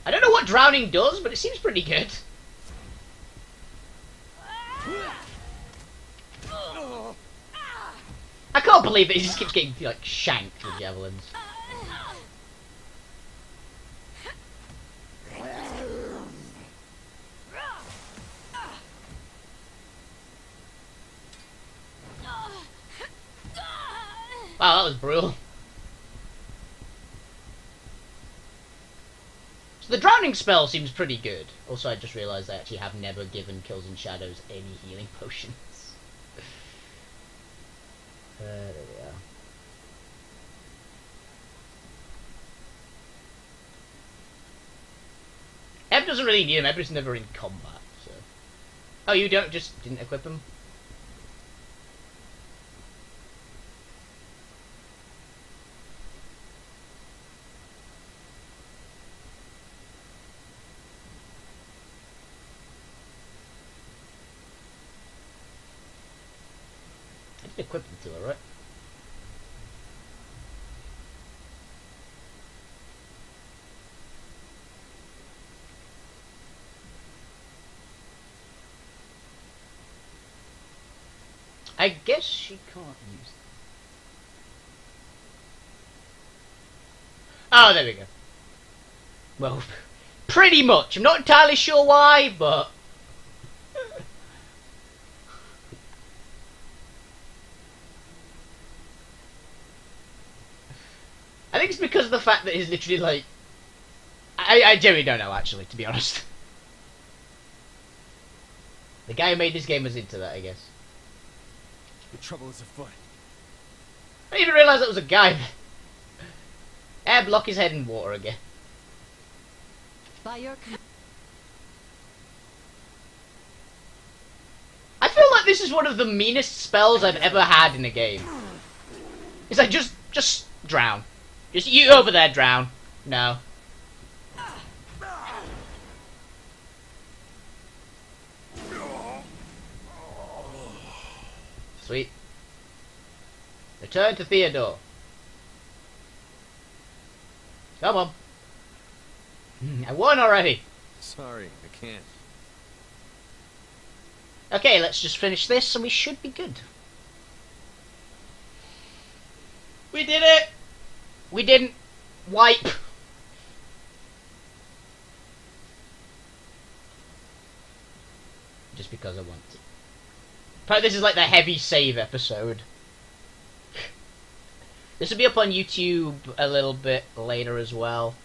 I don't know what drowning does, but it seems pretty good. I can't believe it, he just keeps getting, like, shanked with javelins. Wow, that was brutal. So the drowning spell seems pretty good. Also, I just realised I actually have never given Kills and Shadows any healing potions. There we are. Eb doesn't really need him. Eb is never in combat, so. Oh, you didn't equip him? Equip them to her, right? I guess she can't use them. Oh, there we go. Well, pretty much. I'm not entirely sure why, but... I think it's because of the fact that he's literally like... I genuinely don't know, actually, to be honest. The guy who made this game was into that, I guess. The trouble is afoot. I didn't even realise that was a guy. Eb, lock his head in water again. By your I feel like this is one of the meanest spells I've ever had in a game. It's like, just drown. Just you over there, drown. No. Sweet. Return to Theodore. Come on. I won already. Sorry, I can't. Okay, let's just finish this and we should be good. We did it! We didn't wipe. Just because I want to. But this is like the heavy save episode. This will be up on YouTube a little bit later as well.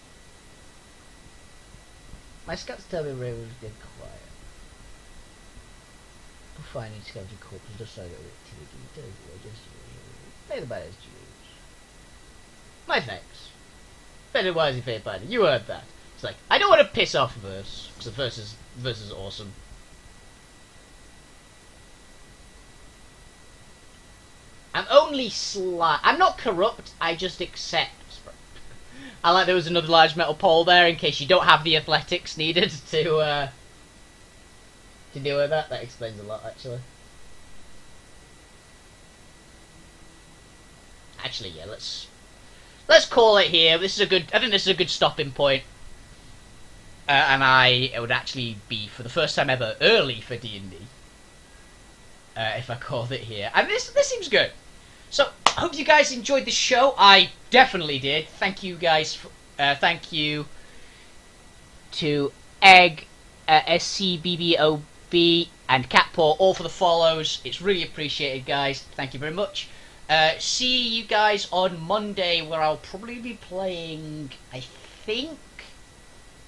My scouts tell me Ray was dead quiet. Finding scavenger corpses just so that activity just play the bad as Jews. My thanks. Better wisely paid by you heard that. It's like I don't want to piss off verse because the verse is awesome. I'm only I'm not corrupt. I just accept. I like there was another large metal pole there in case you don't have the athletics needed to deal with that. That explains a lot, actually. actually, yeah, let's call it here. I think this is a good stopping point. And it would actually be, for the first time ever, early for D&D. If I called it here. And this seems good. So, I hope you guys enjoyed the show. I definitely did. Thank you guys. Thank you to Egg, SCBBOB, and Catpaw, all for the follows. It's really appreciated, guys. Thank you very much. See you guys on Monday, where I'll probably be playing, I think...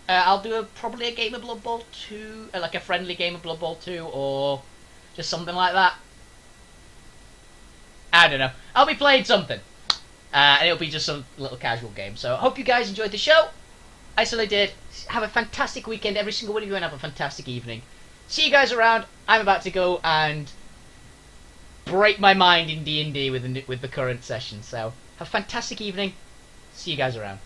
I'll do probably a game of Blood Bowl 2, like a friendly game of Blood Bowl 2, or just something like that. I don't know. I'll be playing something. And it'll be just some little casual game. So I hope you guys enjoyed the show. I certainly did. Have a fantastic weekend, every single one of you, and have a fantastic evening. See you guys around. I'm about to go and break my mind in D&D with the current session. So have a fantastic evening. See you guys around.